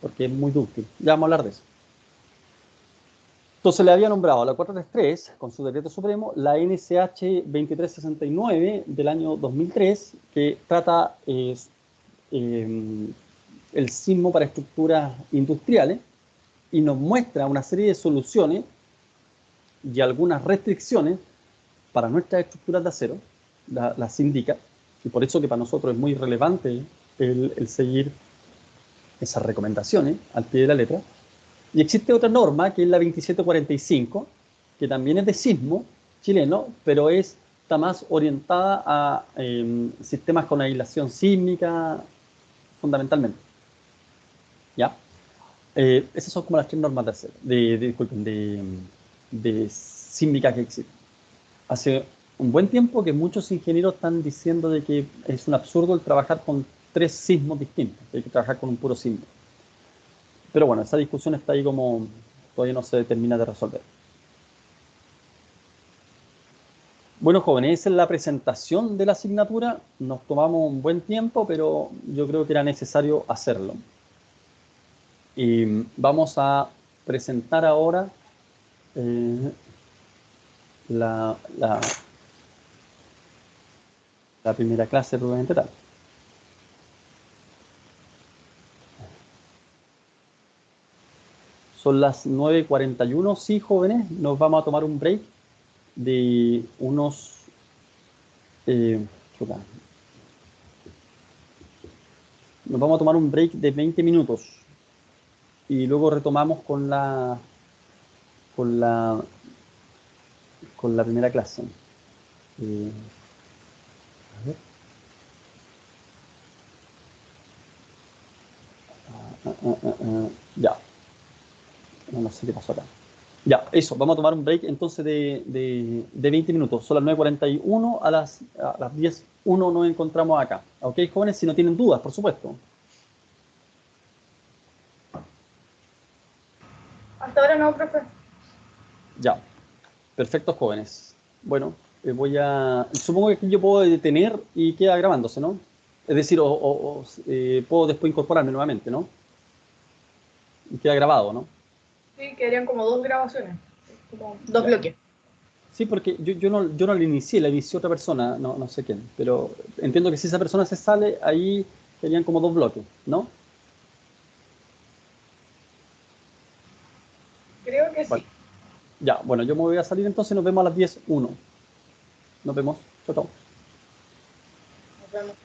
[SPEAKER 1] porque es muy dúctil. Ya vamos a hablar de eso. Entonces le había nombrado la 433 con su decreto supremo, la NSH 2369 del año 2003, que trata el sismo para estructuras industriales y nos muestra una serie de soluciones y algunas restricciones para nuestras estructuras de acero, las indica, y por eso que para nosotros es muy relevante el seguir esas recomendaciones al pie de la letra. Y existe otra norma, que es la 2745, que también es de sismo chileno, pero está más orientada a sistemas con aislación sísmica, fundamentalmente. ¿Ya? Esas son como las tres normas de acero, disculpen, de sísmica que existen. Hace un buen tiempo que muchos ingenieros están diciendo de que es un absurdo el trabajar con tres sismos distintos, que hay que trabajar con un puro sismo. Pero bueno, esa discusión está ahí como todavía no se termina de resolver. Bueno, jóvenes, esa es la presentación de la asignatura. Nos tomamos un buen tiempo, pero yo creo que era necesario hacerlo. Y vamos a presentar ahora la primera clase propiamente tal. Son las 9:41. Sí, jóvenes, nos vamos a tomar un break de unos... nos vamos a tomar un break de 20 minutos y luego retomamos con la primera clase. A ver. Ya. No sé qué pasó acá. Ya, eso. Vamos a tomar un break entonces de 20 minutos. Son las 9:41. A las 10:01 nos encontramos acá. ¿Ok, jóvenes? Si no tienen dudas, por supuesto.
[SPEAKER 2] Hasta ahora no, profe.
[SPEAKER 1] Ya. Perfecto, jóvenes. Bueno, supongo que aquí yo puedo detener y queda grabándose, ¿no? Es decir, puedo después incorporarme nuevamente, ¿no? Y queda grabado, ¿no?
[SPEAKER 2] Sí, quedarían como dos grabaciones, como dos bloques.
[SPEAKER 1] Sí, porque yo no la inicié, la inició otra persona, no sé quién, pero entiendo que si esa persona se sale, ahí serían como dos bloques, ¿no?
[SPEAKER 2] Creo que
[SPEAKER 1] Vale.
[SPEAKER 2] sí.
[SPEAKER 1] Ya, bueno, yo me voy a salir entonces, nos vemos a las 10:01. Nos vemos, chao, chao.
[SPEAKER 2] Nos vemos.